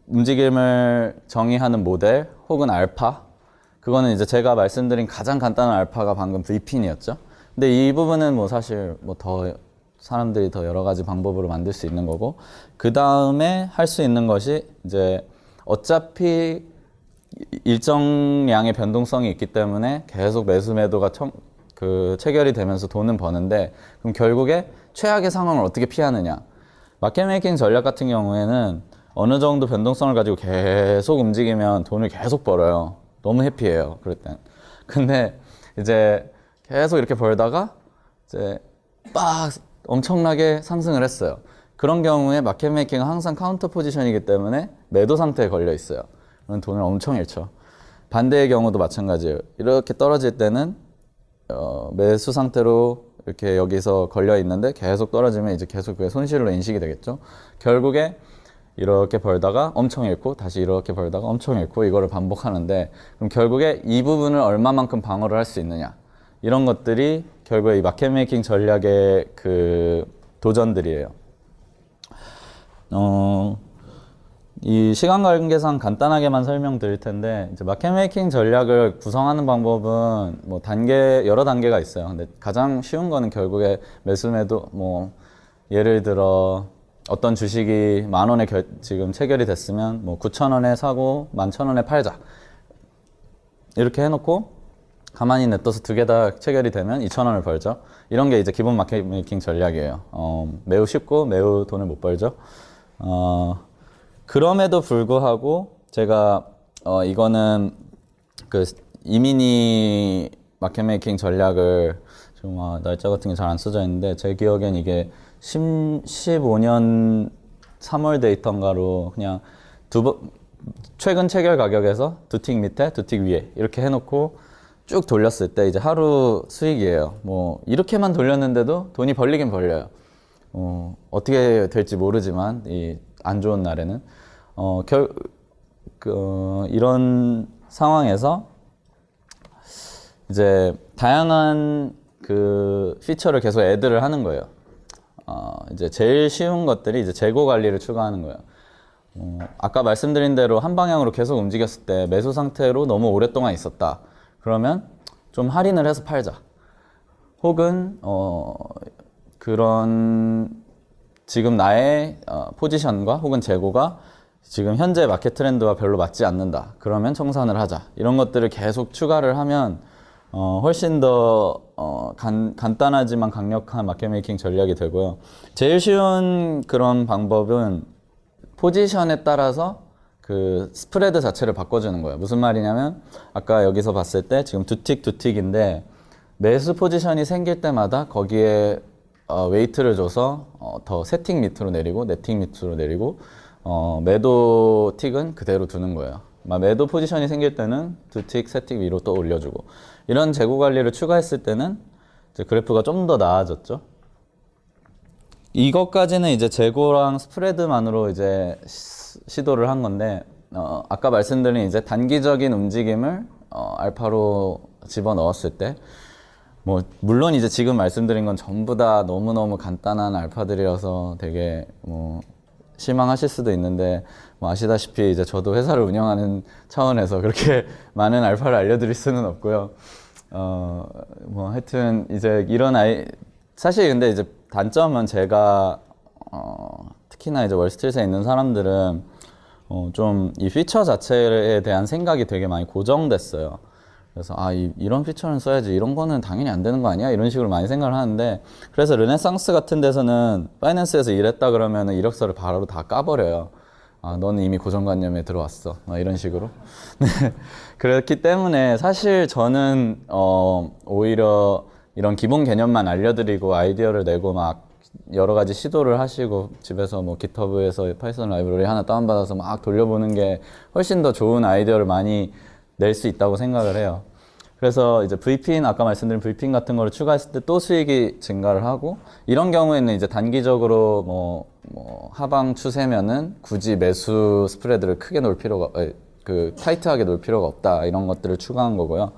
A: 움직임을 정의하는 모델 혹은 알파, 그거는 이제 제가 말씀드린 가장 간단한 알파가 방금 V핀이었죠. 근데 이 부분은 뭐 사실 뭐 사람들이 더 여러 가지 방법으로 만들 수 있는 거고, 그 다음에 할 수 있는 것이 이제 어차피 일정량의 변동성이 있기 때문에 계속 매수 매도가 체결이 되면서 돈은 버는데, 그럼 결국에 최악의 상황을 어떻게 피하느냐. 마켓 메이킹 전략 같은 경우에는 어느 정도 변동성을 가지고 계속 움직이면 돈을 계속 벌어요. 너무 해피해요, 그럴 땐. 근데 이제 계속 이렇게 벌다가 이제 빡 엄청나게 상승을 했어요. 그런 경우에 마켓 메이킹은 항상 카운터 포지션이기 때문에 매도 상태에 걸려 있어요. 그럼 돈을 엄청 잃죠. 반대의 경우도 마찬가지예요. 이렇게 떨어질 때는 매수 상태로 이렇게 여기서 걸려 있는데 계속 떨어지면 이제 계속 그게 손실로 인식이 되겠죠. 결국에 이렇게 벌다가 엄청 잃고 다시 이렇게 벌다가 엄청 잃고 이거를 반복하는데, 그럼 결국에 이 부분을 얼마만큼 방어를 할 수 있느냐, 이런 것들이 결국에 이 마켓 메이킹 전략의 그 도전들이에요. 이 시간 관계상 간단하게만 설명드릴 텐데, 이제 마켓 메이킹 전략을 구성하는 방법은 뭐 여러 단계가 있어요. 근데 가장 쉬운 거는 결국에 매수 매도, 뭐 예를 들어 어떤 주식이 10,000원에 지금 체결이 됐으면 뭐 9,000원에 사고 11,000원에 팔자, 이렇게 해놓고 가만히 냅둬서 두 개 다 체결이 되면 2,000원을 벌죠. 이런 게 이제 기본 마켓 메이킹 전략이에요. 매우 쉽고 매우 돈을 못 벌죠. 그럼에도 불구하고 제가 이거는 그 이민희 마켓 메이킹 전략을 좀 날짜 같은 게 잘 안 써져 있는데, 제 기억엔 이게 15년 3월 데이터인가로 그냥 최근 체결 가격에서 두 틱 밑에 두 틱 위에 이렇게 해놓고 쭉 돌렸을 때 이제 하루 수익이에요. 뭐 이렇게만 돌렸는데도 돈이 벌리긴 벌려요. 어떻게 될지 모르지만 이 안 좋은 날에는 이런 상황에서 이제 다양한 그 피처를 계속 애드를 하는 거예요. 이제 제일 쉬운 것들이 이제 재고 관리를 추가하는 거예요. 아까 말씀드린 대로 한 방향으로 계속 움직였을 때 매수 상태로 너무 오랫동안 있었다. 그러면 좀 할인을 해서 팔자. 혹은 그런 지금 나의 포지션과 혹은 재고가 지금 현재 마켓 트렌드와 별로 맞지 않는다. 그러면 청산을 하자. 이런 것들을 계속 추가를 하면 훨씬 더 간단하지만 강력한 마켓 메이킹 전략이 되고요. 제일 쉬운 그런 방법은 포지션에 따라서 그 스프레드 자체를 바꿔주는 거예요. 무슨 말이냐면 아까 여기서 봤을 때 지금 두 틱인데 매수 포지션이 생길 때마다 거기에 웨이트를 줘서 더 세 틱 밑으로 내리고 네 틱 밑으로 내리고 매도 틱은 그대로 두는 거예요. 매도 포지션이 생길 때는 두 틱, 세 틱 위로 또 올려주고, 이런 재고 관리를 추가했을 때는 이제 그래프가 좀 더 나아졌죠. 이것까지는 이제 재고랑 스프레드만으로 이제 시도를 한 건데, 아까 말씀드린 이제 단기적인 움직임을 알파로 집어 넣었을 때, 뭐 물론 이제 지금 말씀드린 건 전부 다 너무너무 간단한 알파들이라서 되게 뭐 실망하실 수도 있는데, 뭐 아시다시피 이제 저도 회사를 운영하는 차원에서 그렇게 많은 알파를 알려드릴 수는 없고요. 뭐 하여튼 이제 이런 사실 근데 이제 단점은 제가 특히나 이제 월스트리트에 있는 사람들은 좀 이 피처 자체에 대한 생각이 되게 많이 고정됐어요. 그래서 이런 피처는 써야지, 이런 거는 당연히 안 되는 거 아니야? 이런 식으로 많이 생각을 하는데, 그래서 르네상스 같은 데서는 파이낸스에서 일했다 그러면 이력서를 바로 다 까버려요. 너는 이미 고정관념에 들어왔어. 이런 식으로. 네. 그렇기 때문에 사실 저는 오히려 이런 기본 개념만 알려드리고 아이디어를 내고 막 여러 가지 시도를 하시고 집에서 뭐 깃허브에서 파이썬 라이브러리 하나 다운받아서 막 돌려보는 게 훨씬 더 좋은 아이디어를 많이 낼 수 있다고 생각을 해요. 그래서 이제 VPN, 아까 말씀드린 VPN 같은 거를 추가했을 때 또 수익이 증가를 하고, 이런 경우에는 이제 단기적으로 뭐 하방 추세면은 굳이 매수 스프레드를 크게 놓을 필요가, 타이트하게 놓을 필요가 없다. 이런 것들을 추가한 거고요.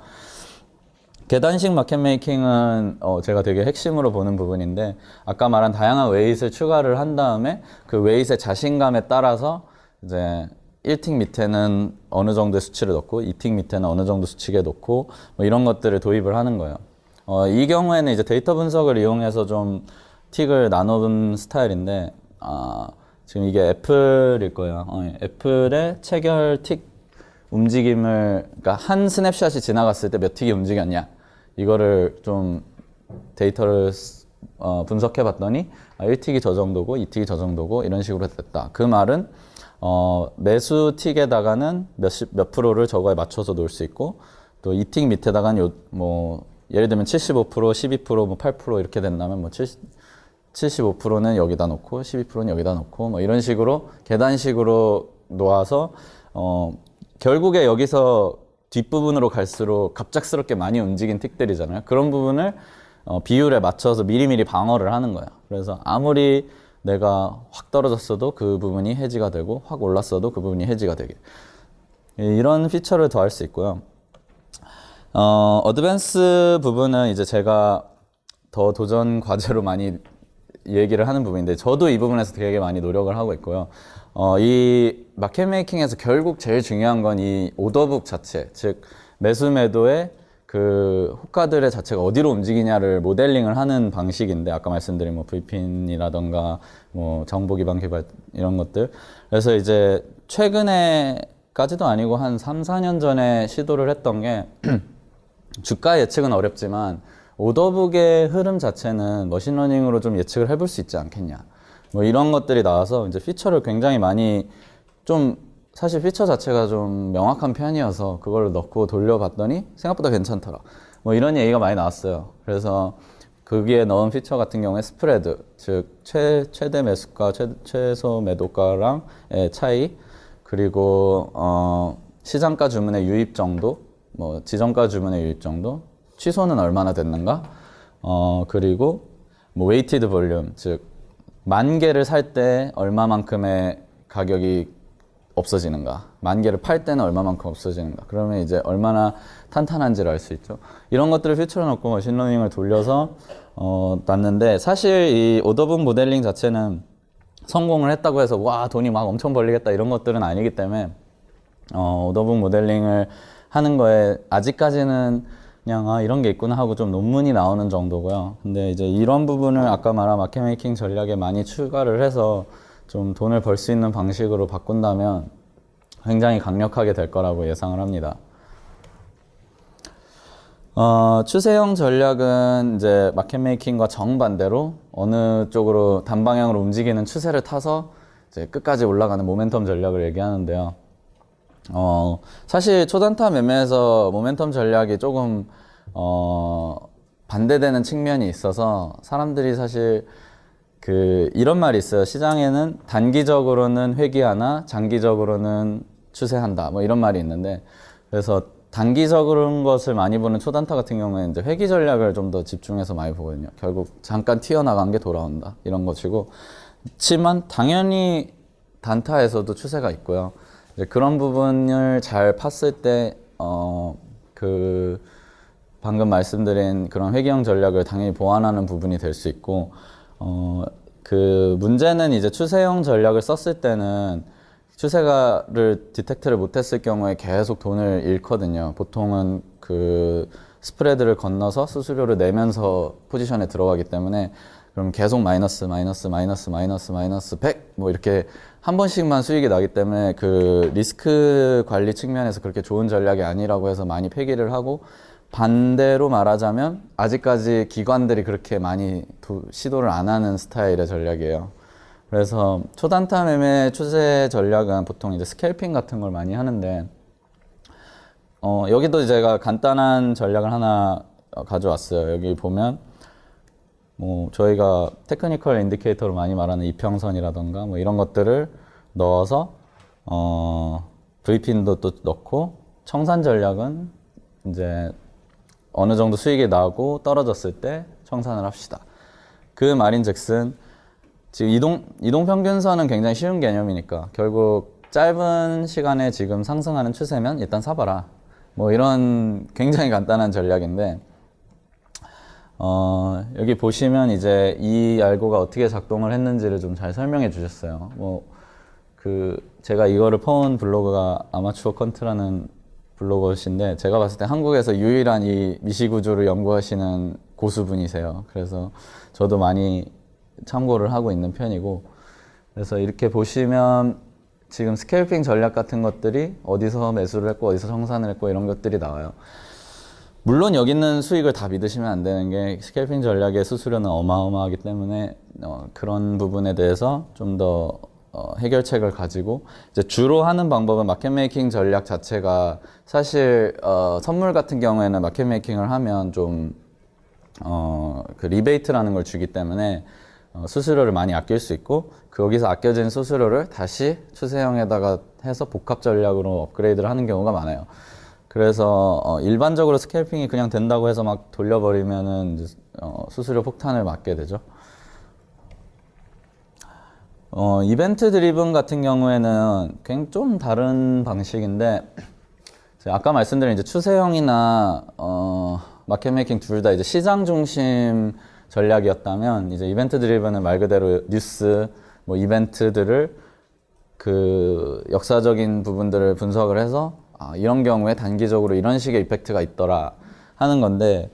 A: 계단식 마켓 메이킹은 제가 되게 핵심으로 보는 부분인데, 아까 말한 다양한 웨이트를 추가를 한 다음에 그 웨이트의 자신감에 따라서 이제 1틱 밑에는 어느 정도의 수치를 넣고 2틱 밑에는 어느 정도 수치에 넣고 뭐 이런 것들을 도입을 하는 거예요. 이 경우에는 이제 데이터 분석을 이용해서 좀 틱을 나눠본 스타일인데, 지금 이게 애플일 거예요. 애플의 체결 틱 움직임을, 그러니까 한 스냅샷이 지나갔을 때 몇 틱이 움직였냐, 이거를 좀 데이터를 분석해 봤더니 1틱이 저 정도고 2틱이 저 정도고 이런 식으로 됐다. 그 말은 매수 틱에다가는 몇 프로를 저거에 맞춰서 놓을 수 있고, 또 2틱 밑에다가는 뭐 예를 들면 75%, 12%, 뭐 8% 이렇게 된다면 뭐 75%는 여기다 놓고 12%는 여기다 놓고 뭐 이런 식으로 계단식으로 놓아서 결국에 여기서 뒷부분으로 갈수록 갑작스럽게 많이 움직인 틱들이잖아요. 그런 부분을 비율에 맞춰서 미리미리 방어를 하는 거예요. 그래서 아무리 내가 확 떨어졌어도 그 부분이 해지가 되고 확 올랐어도 그 부분이 해지가 되게 이런 피처를 더할 수 있고요. 어드밴스 부분은 이제 제가 더 도전 과제로 많이 얘기를 하는 부분인데 저도 이 부분에서 되게 많이 노력을 하고 있고요. 이 마켓 메이킹에서 결국 제일 중요한 건 이 오더북 자체, 즉 매수 매도의 그 호가들의 자체가 어디로 움직이냐를 모델링을 하는 방식인데 아까 말씀드린 뭐 브리핀이라던가 뭐 정보 기반 개발 이런 것들. 그래서 이제 최근에까지도 아니고 한 3, 4년 전에 시도를 했던 게 주가 예측은 어렵지만 오더북의 흐름 자체는 머신러닝으로 좀 예측을 해볼 수 있지 않겠냐. 뭐 이런 것들이 나와서 이제 피처를 굉장히 많이 좀 사실 피처 자체가 좀 명확한 편이어서 그걸 넣고 돌려봤더니 생각보다 괜찮더라. 뭐 이런 얘기가 많이 나왔어요. 그래서 거기에 넣은 피처 같은 경우에 스프레드, 즉 최대 매수가, 최소 매도가랑의 차이, 그리고 시장가 주문의 유입 정도, 뭐 지정가 주문의 유입 정도, 취소는 얼마나 됐는가, 그리고 뭐 웨이티드 볼륨, 즉 10,000개를 살 때 얼마만큼의 가격이 없어지는가, 10,000개를 팔 때는 얼마만큼 없어지는가, 그러면 이제 얼마나 탄탄한지를 알 수 있죠. 이런 것들을 퓨처로 넣고 머신러닝을 돌려서 놨는데 사실 이 오더북 모델링 자체는 성공을 했다고 해서 와 돈이 막 엄청 벌리겠다 이런 것들은 아니기 때문에 오더북 모델링을 하는 거에 아직까지는 그냥 이런 게 있구나 하고 좀 논문이 나오는 정도고요. 근데 이제 이런 부분을 아까 말한 마켓 메이킹 전략에 많이 추가를 해서 좀 돈을 벌 수 있는 방식으로 바꾼다면 굉장히 강력하게 될 거라고 예상을 합니다. 추세형 전략은 이제 마켓 메이킹과 정반대로 어느 쪽으로 단방향으로 움직이는 추세를 타서 이제 끝까지 올라가는 모멘텀 전략을 얘기하는데요. 사실 초단타 매매에서 모멘텀 전략이 조금 반대되는 측면이 있어서 사람들이 사실 이런 말이 있어요. 시장에는 단기적으로는 회귀하나 장기적으로는 추세한다. 뭐 이런 말이 있는데, 그래서 단기적인 것을 많이 보는 초단타 같은 경우에는 이제 회귀 전략을 좀 더 집중해서 많이 보거든요. 결국 잠깐 튀어나간 게 돌아온다. 이런 것이고, 그렇지만 당연히 단타에서도 추세가 있고요. 이제 그런 부분을 잘 팠을 때, 방금 말씀드린 그런 회귀형 전략을 당연히 보완하는 부분이 될 수 있고, 문제는 이제 추세형 전략을 썼을 때는 추세가를 디텍트를 못했을 경우에 계속 돈을 잃거든요. 보통은 스프레드를 건너서 수수료를 내면서 포지션에 들어가기 때문에 그럼 계속 마이너스 100 뭐 이렇게 한 번씩만 수익이 나기 때문에 리스크 관리 측면에서 그렇게 좋은 전략이 아니라고 해서 많이 폐기를 하고, 반대로 말하자면 아직까지 기관들이 그렇게 많이 시도를 안 하는 스타일의 전략이에요. 그래서 초단타 매매 추세 전략은 보통 이제 스캘핑 같은 걸 많이 하는데, 여기도 제가 간단한 전략을 하나 가져왔어요. 여기 보면 뭐 저희가 테크니컬 인디케이터로 많이 말하는 이평선이라던가 뭐 이런 것들을 넣어서 V핀도 또 넣고, 청산 전략은 이제 어느 정도 수익이 나고 떨어졌을 때 청산을 합시다. 그 말인즉슨 지금 이동평균선은 굉장히 쉬운 개념이니까 결국 짧은 시간에 지금 상승하는 추세면 일단 사봐라. 뭐 이런 굉장히 간단한 전략인데, 여기 보시면 이제 이 알고가 어떻게 작동을 했는지를 좀 잘 설명해 주셨어요. 제가 이거를 퍼온 블로그가 아마추어 컨트라는 블로거신데, 제가 봤을 때 한국에서 유일한 이 미시구조를 연구하시는 고수분이세요. 그래서 저도 많이 참고를 하고 있는 편이고, 그래서 이렇게 보시면 지금 스캘핑 전략 같은 것들이 어디서 매수를 했고 어디서 청산을 했고 이런 것들이 나와요. 물론 여기 있는 수익을 다 믿으시면 안 되는 게, 스캘핑 전략의 수수료는 어마어마하기 때문에 그런 부분에 대해서 좀 더 해결책을 가지고 이제 주로 하는 방법은 마켓 메이킹 전략 자체가 사실 선물 같은 경우에는 마켓 메이킹을 하면 좀 그 리베이트라는 걸 주기 때문에 수수료를 많이 아낄 수 있고 거기서 아껴진 수수료를 다시 추세형에다가 해서 복합 전략으로 업그레이드를 하는 경우가 많아요. 그래서 일반적으로 스캘핑이 그냥 된다고 해서 막 돌려버리면은 이제 수수료 폭탄을 맞게 되죠. 이벤트 드리븐 같은 경우에는 굉장히 좀 다른 방식인데 아까 말씀드린 이제 추세형이나 마켓 메이킹 둘 다 이제 시장 중심 전략이었다면 이제 이벤트 드리븐은 말 그대로 뉴스, 뭐 이벤트들을 그 역사적인 부분들을 분석을 해서 이런 경우에 단기적으로 이런 식의 이펙트가 있더라 하는 건데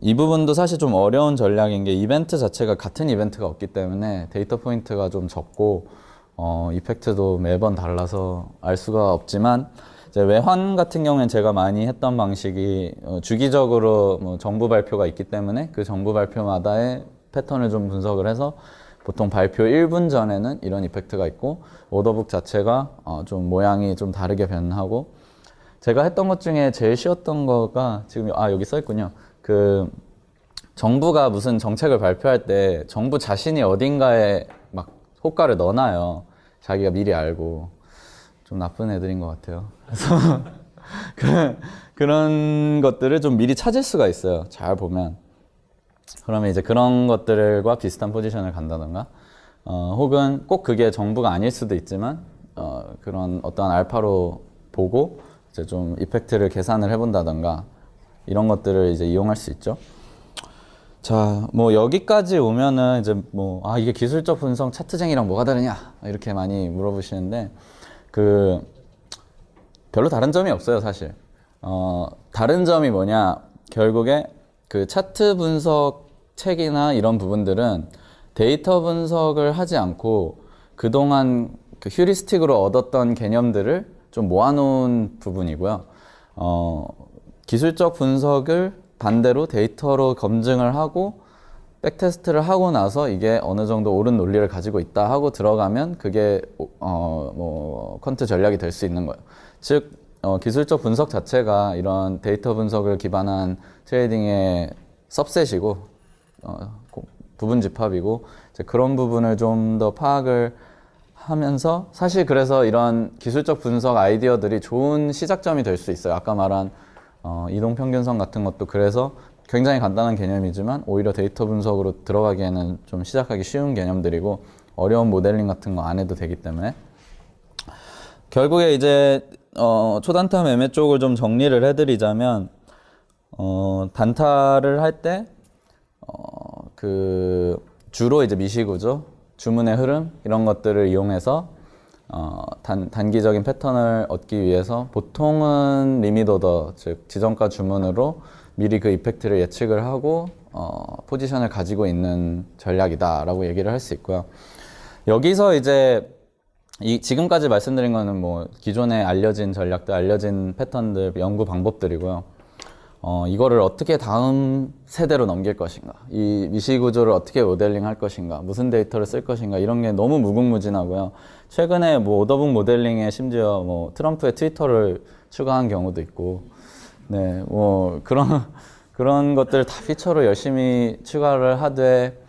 A: 이 부분도 사실 좀 어려운 전략인 게 이벤트 자체가 같은 이벤트가 없기 때문에 데이터 포인트가 좀 적고 이펙트도 매번 달라서 알 수가 없지만 이제 외환 같은 경우에는 제가 많이 했던 방식이 주기적으로 뭐 정부 발표가 있기 때문에 그 정부 발표마다의 패턴을 좀 분석을 해서 보통 발표 1분 전에는 이런 이펙트가 있고 오더북 자체가 좀 모양이 좀 다르게 변하고 제가 했던 것 중에 제일 쉬웠던 거가 지금 여기 써 있군요. 그 정부가 무슨 정책을 발표할 때 정부 자신이 어딘가에 막 호가를 넣어놔요. 자기가 미리 알고. 좀 나쁜 애들인 것 같아요. 그래서 그런 것들을 좀 미리 찾을 수가 있어요. 잘 보면. 그러면 이제 그런 것들과 비슷한 포지션을 간다던가 혹은 꼭 그게 정부가 아닐 수도 있지만 그런 어떠한 알파로 보고 이제 좀 이펙트를 계산을 해본다던가 이런 것들을 이제 이용할 수 있죠. 자, 뭐 여기까지 오면은 이제 뭐 이게 기술적 분석 차트쟁이랑 뭐가 다르냐 이렇게 많이 물어보시는데 별로 다른 점이 없어요, 사실. 다른 점이 뭐냐, 결국에 그 차트 분석 책이나 이런 부분들은 데이터 분석을 하지 않고 그동안 그 휴리스틱으로 얻었던 개념들을 좀 모아놓은 부분이고요. 기술적 분석을 반대로 데이터로 검증을 하고 백테스트를 하고 나서 이게 어느 정도 옳은 논리를 가지고 있다 하고 들어가면 그게 뭐 퀀트 전략이 될 수 있는 거예요. 즉 기술적 분석 자체가 이런 데이터 분석을 기반한 트레이딩의 सब셋이고 부분 집합이고 이제 그런 부분을 좀 더 파악을 하면서 사실 그래서 이런 기술적 분석 아이디어들이 좋은 시작점이 될 수 있어요. 아까 말한 이동평균선 같은 것도 그래서 굉장히 간단한 개념이지만 오히려 데이터 분석으로 들어가기에는 좀 시작하기 쉬운 개념들이고 어려운 모델링 같은 거 안 해도 되기 때문에 결국에 이제 초단타 매매 쪽을 좀 정리를 해드리자면 단타를 할 때 그 주로 이제 미시구조, 주문의 흐름 이런 것들을 이용해서 단기적인 패턴을 얻기 위해서 보통은 리밋 오더, 즉 지정가 주문으로 미리 그 이펙트를 예측을 하고 포지션을 가지고 있는 전략이다라고 얘기를 할 수 있고요. 여기서 이제 지금까지 말씀드린 거는 뭐 기존에 알려진 전략들, 알려진 패턴들, 연구 방법들이고요. 이거를 어떻게 다음 세대로 넘길 것인가, 이 미시 구조를 어떻게 모델링 할 것인가, 무슨 데이터를 쓸 것인가 이런 게 너무 무궁무진하고요. 최근에 뭐 오더북 모델링에 심지어 뭐 트럼프의 트위터를 추가한 경우도 있고, 네, 뭐 그런 것들 다 피처로 열심히 추가를 하되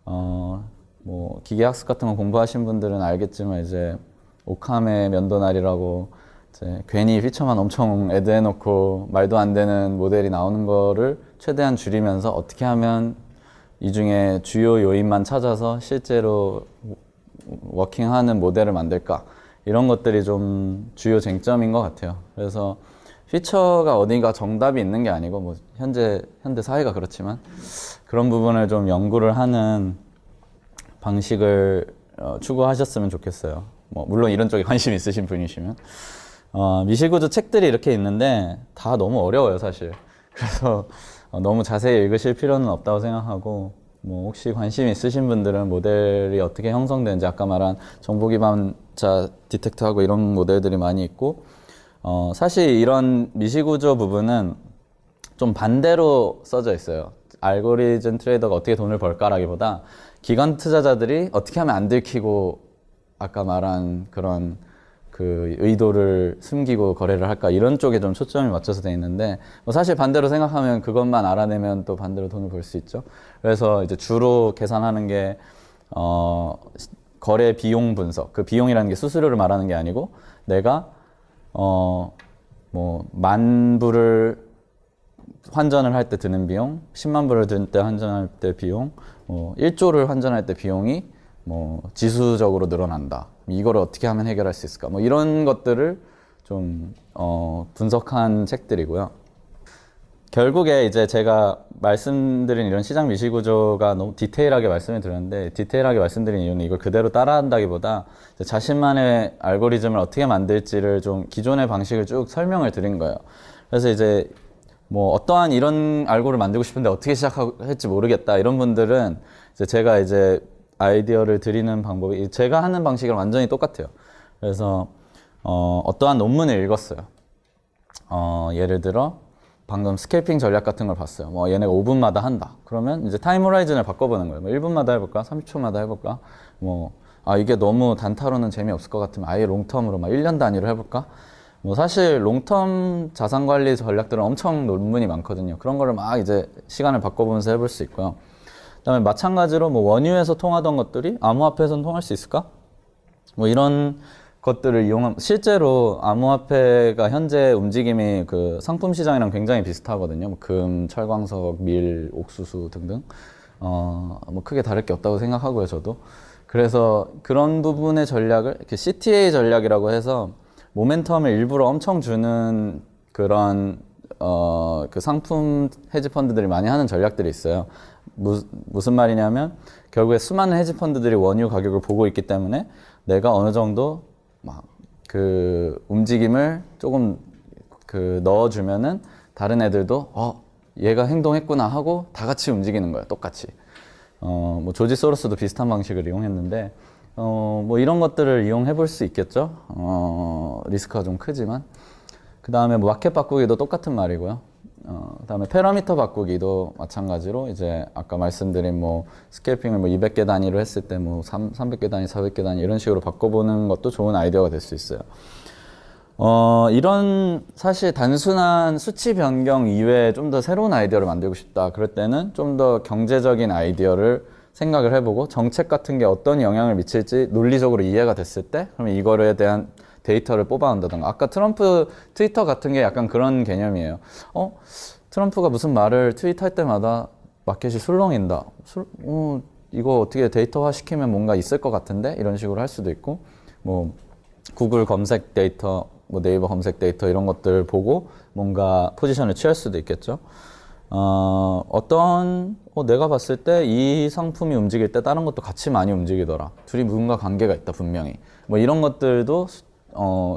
A: 뭐 기계학습 같은 거 공부하신 분들은 알겠지만 이제 오캄의 면도날이라고 이제 괜히 피처만 엄청 애드해놓고 말도 안 되는 모델이 나오는 거를 최대한 줄이면서 어떻게 하면 이 중에 주요 요인만 찾아서 실제로 워킹하는 모델을 만들까, 이런 것들이 좀 주요 쟁점인 것 같아요. 그래서 피처가 어디가 정답이 있는 게 아니고 뭐 현대 사회가 그렇지만 그런 부분을 좀 연구를 하는 방식을 추구하셨으면 좋겠어요. 뭐 물론 이런 쪽에 관심 있으신 분이시면. 미시구조 책들이 이렇게 있는데 다 너무 어려워요, 사실. 그래서 너무 자세히 읽으실 필요는 없다고 생각하고, 뭐 혹시 관심 있으신 분들은 모델이 어떻게 형성되는지, 아까 말한 정보 기반자 디텍트하고 이런 모델들이 많이 있고, 사실 이런 미시구조 부분은 좀 반대로 써져 있어요. 알고리즘 트레이더가 어떻게 돈을 벌까라기보다 기관 투자자들이 어떻게 하면 안 들키고 아까 말한 그런 그 의도를 숨기고 거래를 할까 이런 쪽에 좀 초점이 맞춰서 돼 있는데 뭐 사실 반대로 생각하면 그것만 알아내면 또 반대로 돈을 벌 수 있죠. 그래서 이제 주로 계산하는 게 거래 비용 분석. 그 비용이라는 게 수수료를 말하는 게 아니고 내가 뭐 10,000불을 환전을 할 때 드는 비용, 10만 불을 들 때 환전할 때 비용, 1조를 환전할 때 비용이 지수적으로 늘어난다. 이거를 어떻게 하면 해결할 수 있을까? 이런 것들을 좀 분석한 책들이고요. 결국에 이제 제가 말씀드린 이런 시장 미시 구조가 너무 디테일하게 말씀을 드렸는데 디테일하게 말씀드린 이유는 이걸 그대로 따라한다기보다 자신만의 알고리즘을 어떻게 만들지를 좀 기존의 방식을 쭉 설명을 드린 거예요. 그래서 이제 어떠한 이런 알고를 만들고 싶은데 어떻게 시작할지 모르겠다 이런 분들은 이제 제가 이제 아이디어를 드리는 방법이 제가 하는 방식이랑 완전히 똑같아요. 그래서 어떠한 논문을 읽었어요. 예를 들어 방금 스캘핑 전략 같은 걸 봤어요. 얘네가 5분마다 한다. 그러면 이제 타임 호라이즌을 바꿔보는 거예요. 1분마다 해볼까? 30초마다 해볼까? 이게 너무 단타로는 재미없을 것 같으면 아예 롱텀으로 1년 단위로 해볼까? 사실 롱텀 자산 관리 전략들은 엄청 논문이 많거든요. 그런 거를 막 이제 시간을 바꿔보면서 해볼 수 있고요. 그다음에 마찬가지로 원유에서 통하던 것들이 암호화폐에서는 통할 수 있을까? 이런 것들을 이용하면 실제로 암호화폐가 현재 움직임이 그 상품 시장이랑 굉장히 비슷하거든요. 금, 철광석, 밀, 옥수수 등등. 크게 다를 게 없다고 생각하고요, 저도. 그래서 그런 부분의 전략을 이렇게 CTA 전략이라고 해서 모멘텀을 일부러 엄청 주는 그런 그 상품 헤지 펀드들이 많이 하는 전략들이 있어요. 무슨 말이냐면 결국에 수많은 헤지 펀드들이 원유 가격을 보고 있기 때문에 내가 어느 정도 그 움직임을 조금 넣어주면은 다른 애들도 얘가 행동했구나 하고 다 같이 움직이는 거예요. 똑같이. 조지 소로스도 비슷한 방식을 이용했는데 이런 것들을 이용해 볼 수 있겠죠. 리스크가 좀 크지만. 그 다음에 마켓 바꾸기도 똑같은 말이고요. 그 다음에 패러미터 바꾸기도 마찬가지로 이제 아까 말씀드린 스캘핑을 200개 단위로 했을 때 300개 단위, 400개 단위 이런 식으로 바꿔보는 것도 좋은 아이디어가 될 수 있어요. 이런 사실 단순한 수치 변경 이외에 좀 더 새로운 아이디어를 만들고 싶다. 그럴 때는 좀 더 경제적인 아이디어를 생각을 해보고 정책 같은 게 어떤 영향을 미칠지 논리적으로 이해가 됐을 때 그러면 이거에 대한 데이터를 뽑아온다던가. 아까 트럼프 트위터 같은 게 약간 그런 개념이에요. 트럼프가 무슨 말을 트윗할 때마다 마켓이 술렁인다. 이거 어떻게 데이터화 시키면 뭔가 있을 것 같은데? 이런 식으로 할 수도 있고, 구글 검색 데이터, 네이버 검색 데이터 이런 것들 보고 뭔가 포지션을 취할 수도 있겠죠. 내가 봤을 때 이 상품이 움직일 때 다른 것도 같이 많이 움직이더라. 둘이 뭔가 관계가 있다, 분명히. 이런 것들도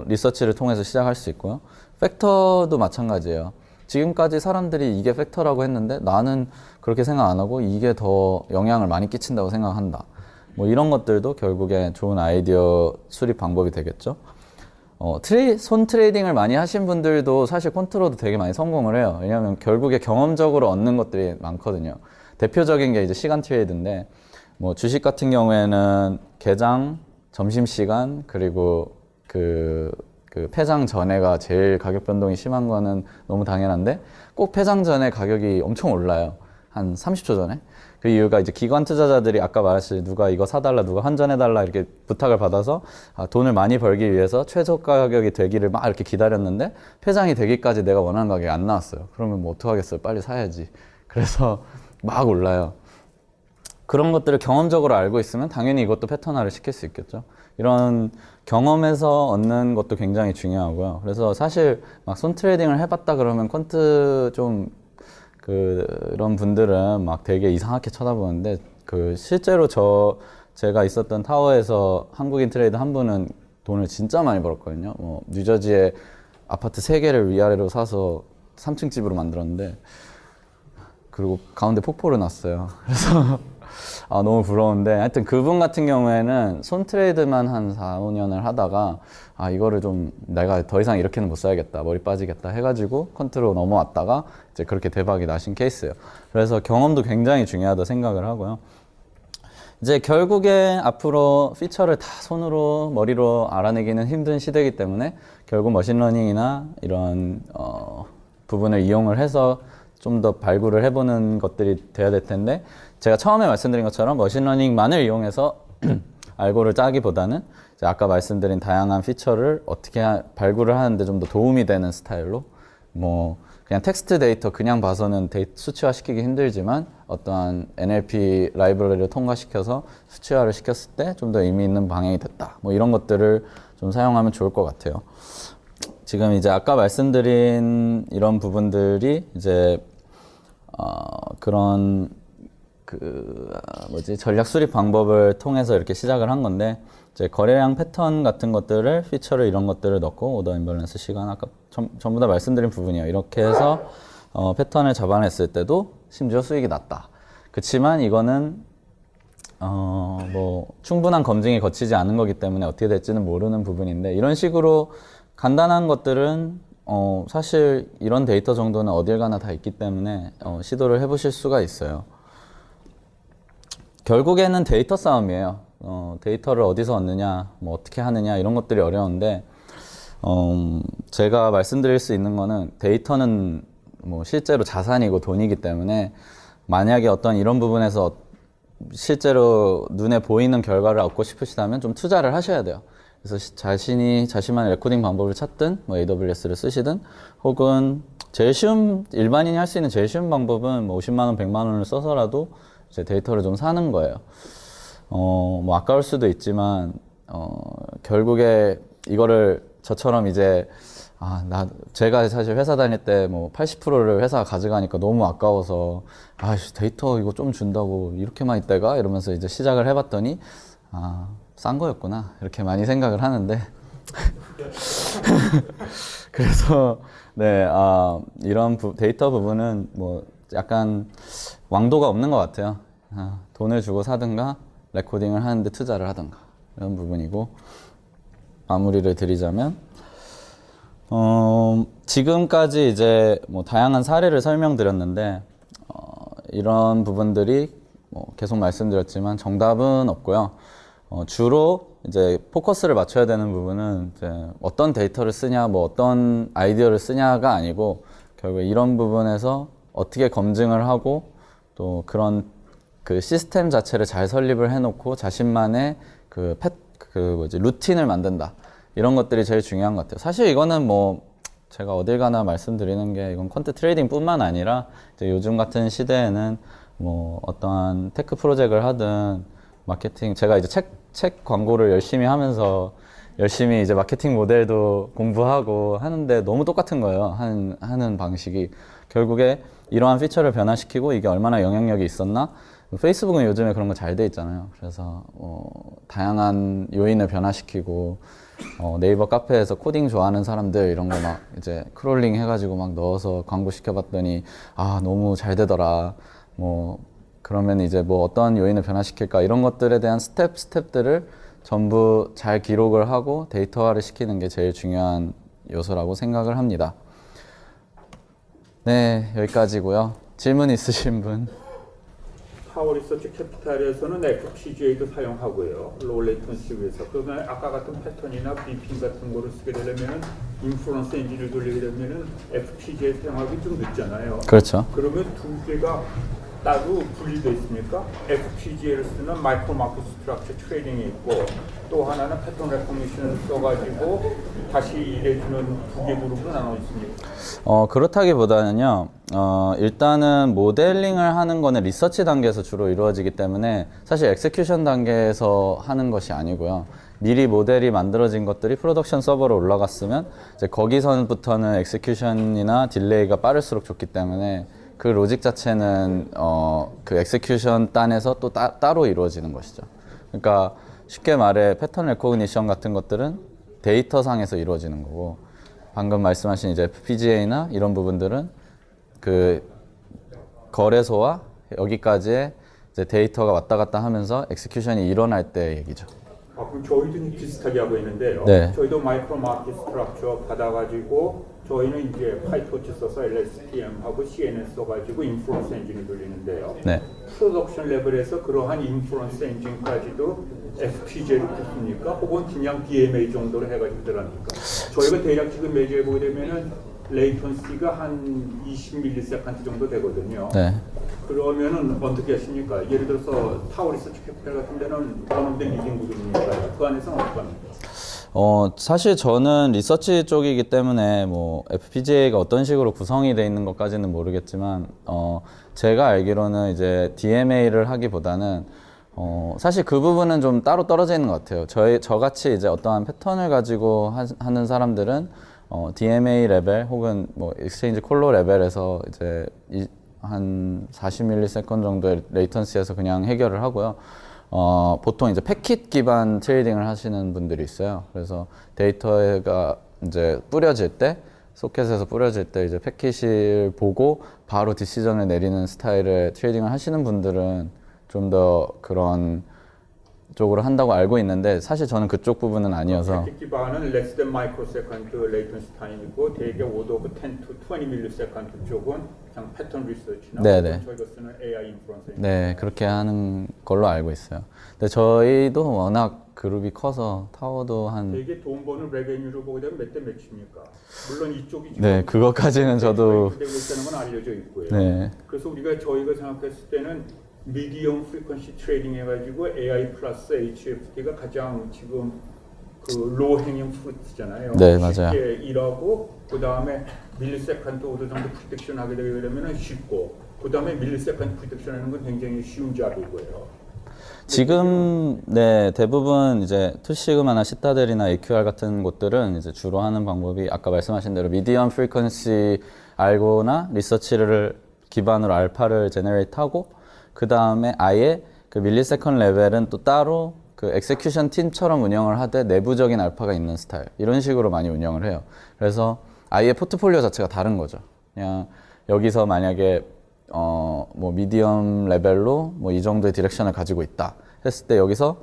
A: 리서치를 통해서 시작할 수 있고요. 팩터도 마찬가지예요. 지금까지 사람들이 이게 팩터라고 했는데 나는 그렇게 생각 안 하고 이게 더 영향을 많이 끼친다고 생각한다. 이런 것들도 결국에 좋은 아이디어 수립 방법이 되겠죠. 손 트레이딩을 많이 하신 분들도 사실 콘트로도 되게 많이 성공을 해요. 왜냐하면 결국에 경험적으로 얻는 것들이 많거든요. 대표적인 게 이제 시간 트레이드인데 주식 같은 경우에는 개장, 점심시간, 그리고 그 폐장 전에가 제일 가격 변동이 심한 거는 너무 당연한데 꼭 폐장 전에 가격이 엄청 올라요. 한 30초 전에. 그 이유가 이제 기관 투자자들이 아까 말했듯이 누가 이거 사달라, 누가 환전해달라 이렇게 부탁을 받아서 돈을 많이 벌기 위해서 최저 가격이 되기를 막 이렇게 기다렸는데 폐장이 되기까지 내가 원하는 가격이 안 나왔어요. 그러면 어떡하겠어요. 빨리 사야지. 그래서 막 올라요. 그런 것들을 경험적으로 알고 있으면 당연히 이것도 패턴화를 시킬 수 있겠죠. 이런 경험에서 얻는 것도 굉장히 중요하고요. 그래서 사실 막 손 트레이딩을 해봤다 그러면 콘트 좀 그런 분들은 막 되게 이상하게 쳐다보는데 실제로 제가 있었던 타워에서 한국인 트레이더 한 분은 돈을 진짜 많이 벌었거든요. 뉴저지에 아파트 3개를 위아래로 사서 3층 집으로 만들었는데 그리고 가운데 폭포를 놨어요. 그래서 너무 부러운데 하여튼 그분 같은 경우에는 손 트레이드만 한 4, 5년을 하다가 이거를 좀 내가 더 이상 이렇게는 못 살겠다, 머리 빠지겠다 해가지고 콘트로 넘어왔다가 이제 그렇게 대박이 나신 케이스예요. 그래서 경험도 굉장히 중요하다 생각을 하고요. 이제 결국에 앞으로 피처를 다 손으로 머리로 알아내기는 힘든 시대이기 때문에 결국 머신러닝이나 이런 부분을 이용을 해서 좀 더 발굴을 해보는 것들이 돼야 될 텐데, 제가 처음에 말씀드린 것처럼 머신러닝만을 이용해서 알고를 짜기보다는 이제 아까 말씀드린 다양한 피처를 어떻게 발굴을 하는데 좀 더 도움이 되는 스타일로, 뭐 그냥 텍스트 데이터 그냥 봐서는 수치화시키기 힘들지만 어떠한 NLP 라이브러리를 통과시켜서 수치화를 시켰을 때 좀 더 의미 있는 방향이 됐다, 뭐 이런 것들을 좀 사용하면 좋을 것 같아요. 지금 이제 아까 말씀드린 이런 부분들이 이제 그런 전략 수립 방법을 통해서 이렇게 시작을 한 건데, 이제 거래량 패턴 같은 것들을 피처를 이런 것들을 넣고 오더 임밸런스 시간 아까 전부 다 말씀드린 부분이에요. 이렇게 해서 패턴을 잡아냈을 때도 심지어 수익이 났다. 그렇지만 이거는 뭐 충분한 검증이 거치지 않은 거기 때문에 어떻게 될지는 모르는 부분인데, 이런 식으로 간단한 것들은 사실 이런 데이터 정도는 어딜 가나 다 있기 때문에 시도를 해보실 수가 있어요. 결국에는 데이터 싸움이에요. 데이터를 어디서 얻느냐, 뭐 어떻게 하느냐, 이런 것들이 어려운데, 제가 말씀드릴 수 있는 거는 데이터는 뭐 실제로 자산이고 돈이기 때문에 만약에 어떤 이런 부분에서 실제로 눈에 보이는 결과를 얻고 싶으시다면 좀 투자를 하셔야 돼요. 그래서 자신만의 레코딩 방법을 찾든, 뭐 AWS를 쓰시든, 혹은 제일 쉬운, 일반인이 할 수 있는 제일 쉬운 방법은 뭐 50만 원, 100만 원을 써서라도 이제 데이터를 좀 사는 거예요. 뭐 아까울 수도 있지만, 결국에 이거를 저처럼 이제, 제가 사실 회사 다닐 때 뭐 80%를 회사가 가져가니까 너무 아까워서, 데이터 이거 좀 준다고 이렇게만 이때가? 이러면서 이제 시작을 해봤더니, 싼 거였구나. 이렇게 많이 생각을 하는데. 그래서, 네, 이런 데이터 부분은 뭐 약간 왕도가 없는 것 같아요. 돈을 주고 사든가, 레코딩을 하는데 투자를 하든가, 이런 부분이고, 마무리를 드리자면, 지금까지 이제 뭐 다양한 사례를 설명드렸는데, 이런 부분들이 뭐 계속 말씀드렸지만 정답은 없고요. 주로 이제 포커스를 맞춰야 되는 부분은 이제 어떤 데이터를 쓰냐, 뭐 어떤 아이디어를 쓰냐가 아니고, 결국 이런 부분에서 어떻게 검증을 하고 또 그런 그 시스템 자체를 잘 설립을 해놓고 자신만의 루틴을 만든다. 이런 것들이 제일 중요한 것 같아요. 사실 이거는 뭐 제가 어딜 가나 말씀드리는 게, 이건 퀀트 트레이딩 뿐만 아니라 이제 요즘 같은 시대에는 뭐 어떠한 테크 프로젝트를 하든 마케팅, 제가 이제 책 광고를 열심히 하면서 열심히 이제 마케팅 모델도 공부하고 하는데 너무 똑같은 거예요. 하는 방식이. 결국에 이러한 피처를 변화시키고 이게 얼마나 영향력이 있었나? 페이스북은 요즘에 그런 거 잘 돼 있잖아요. 그래서 다양한 요인을 변화시키고, 네이버 카페에서 코딩 좋아하는 사람들 이런 거 막 이제 크롤링 해가지고 막 넣어서 광고 시켜봤더니 너무 잘 되더라. 뭐 그러면 이제 뭐 어떤 요인을 변화시킬까, 이런 것들에 대한 스텝들을 전부 잘 기록을 하고 데이터화를 시키는 게 제일 중요한 요소라고 생각을 합니다. 네, 여기까지고요. 질문 있으신 분?
B: 파워 리서치 캐피탈에서는 FPGA도 사용하고요. 로우 레이턴시 위해서. 그러면 아까 같은 패턴이나 브리핑 같은 거를 쓰게 되려면, 인프런스 엔진을 돌리게 되면 FPGA 사용하기 좀 늦잖아요.
A: 그렇죠.
B: 그러면 두 개가 따로 분리되어 있습니까? FPGA를 쓰는 마이크로 마켓 스트럭처 트레이딩이 있고, 또 하나는 패턴 레코니션을 써가지고 다시 일해주는 두 개 그룹으로 나눠 있습니까?
A: 그렇다기보다는요, 일단은 모델링을 하는 거는 리서치 단계에서 주로 이루어지기 때문에 사실 엑세큐션 단계에서 하는 것이 아니고요. 미리 모델이 만들어진 것들이 프로덕션 서버로 올라갔으면 이제 거기서부터는 엑세큐션이나 딜레이가 빠를수록 좋기 때문에 그 로직 자체는 그 엑세큐션 단에서 또 따로 이루어지는 것이죠. 그러니까 쉽게 말해 패턴 레코그니션 같은 것들은 데이터상에서 이루어지는 거고, 방금 말씀하신 이제 FPGA나 이런 부분들은 그 거래소와 여기까지의 이제 데이터가 왔다 갔다 하면서 엑세큐션이 일어날 때 얘기죠.
B: 그럼 저희도 비슷하게 하고 있는데요.
A: 네.
B: 저희도 마이크로 마켓 스트럭처 받아가지고 저희는 이제 파이토치 써서 LSTM하고 CNN 써가지고 인프루언스 엔진을 돌리는데요.
A: 네.
B: 프로덕션 레벨에서 그러한 인프루언스 엔진까지도 FPGA를 붙습니까? 혹은 그냥 DMA 정도로 해가지고 들어갑니까? 저희가 대략 지금 매주해보게 되면은 레이턴시가 한 20ms 정도 되거든요.
A: 네.
B: 그러면은 어떻게 하십니까? 예를 들어서 타워 리서치 캐피탈 같은 데는 one of the leading 그룹이니까요. 그 안에서는 어떻게 합니까?
A: 사실 저는 리서치 쪽이기 때문에 뭐 FPGA가 어떤 식으로 구성이 돼 있는 것까지는 모르겠지만 제가 알기로는 이제 DMA를 하기보다는 사실 그 부분은 좀 따로 떨어져 있는 것 같아요. 저같이 이제 어떠한 패턴을 가지고 하는 사람들은 DMA 레벨 혹은 뭐 익스체인지 콜로 레벨에서 이제 한 40ms 정도의 레이턴시에서 그냥 해결을 하고요. 보통 이제 패킷 기반 트레이딩을 하시는 분들이 있어요. 그래서 데이터가 이제 뿌려질 때, 소켓에서 뿌려질 때 이제 패킷을 보고 바로 디시전을 내리는 스타일의 트레이딩을 하시는 분들은 좀 더 그런 쪽으로 한다고 알고 있는데 사실 저는 그쪽 부분은 아니어서.
B: 패킷 기반은 less than microsecond latency time이고 대개 order of 10 to 20 millisecond 쪽은 그냥 패턴 리서치나
A: 네네.
B: 저희가 쓰는 AI 인프런스.
A: 네, 그렇게 하는 걸로 알고 있어요. 근데 저희도 워낙 그룹이 커서 타워도 한.
B: 되게 돈 버는 레베뉴를 보게 되면 몇 대 몇입니까? 물론 이쪽이 지금
A: 네, 그것까지는 저도.
B: 되고 있다는 건 알려져 있고요.
A: 네.
B: 그래서 저희가 생각했을 때는 미디엄 프리퀀시 트레이딩 해가지고 AI 플러스 HFT가 가장 지금 그 로우 행잉 프루트잖아요.
A: 네, 맞아요.
B: 쉽게 일하고 그 다음에 밀리세컨드 오더 정도 프리딕션 하게 되게 되면 쉽고 그 다음에 밀리세컨드 프리딕션 하는 건 굉장히 쉬운 잡이고요.
A: 지금 네 대부분 이제 투시그마나 시타델이나 AQR 같은 곳들은 이제 주로 하는 방법이 아까 말씀하신 대로 미디엄 프리퀀시 알고나 리서치를 기반으로 알파를 제너레이트하고 그 다음에 아예 그 밀리세컨드 레벨은 또 따로 그 엑세큐션 팀처럼 운영을 하되 내부적인 알파가 있는 스타일 이런 식으로 많이 운영을 해요. 그래서 아예 포트폴리오 자체가 다른 거죠. 그냥 여기서 만약에 뭐 미디엄 레벨로 뭐 이 정도의 디렉션을 가지고 있다 했을 때 여기서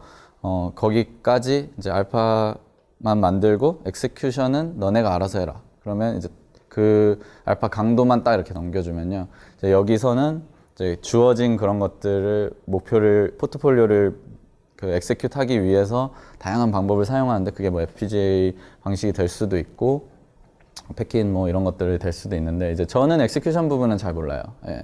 A: 거기까지 이제 알파만 만들고 엑세큐션은 너네가 알아서 해라. 그러면 이제 그 알파 강도만 딱 이렇게 넘겨주면요. 이제 여기서는 이제 주어진 그런 것들을 목표를 포트폴리오를 그 엑세큐트 하기 위해서 다양한 방법을 사용하는데 그게 뭐 FPGA 방식이 될 수도 있고 패킷 뭐 이런 것들이 될 수도 있는데 이제 저는 엑세큐션 부분은 잘 몰라요. 예.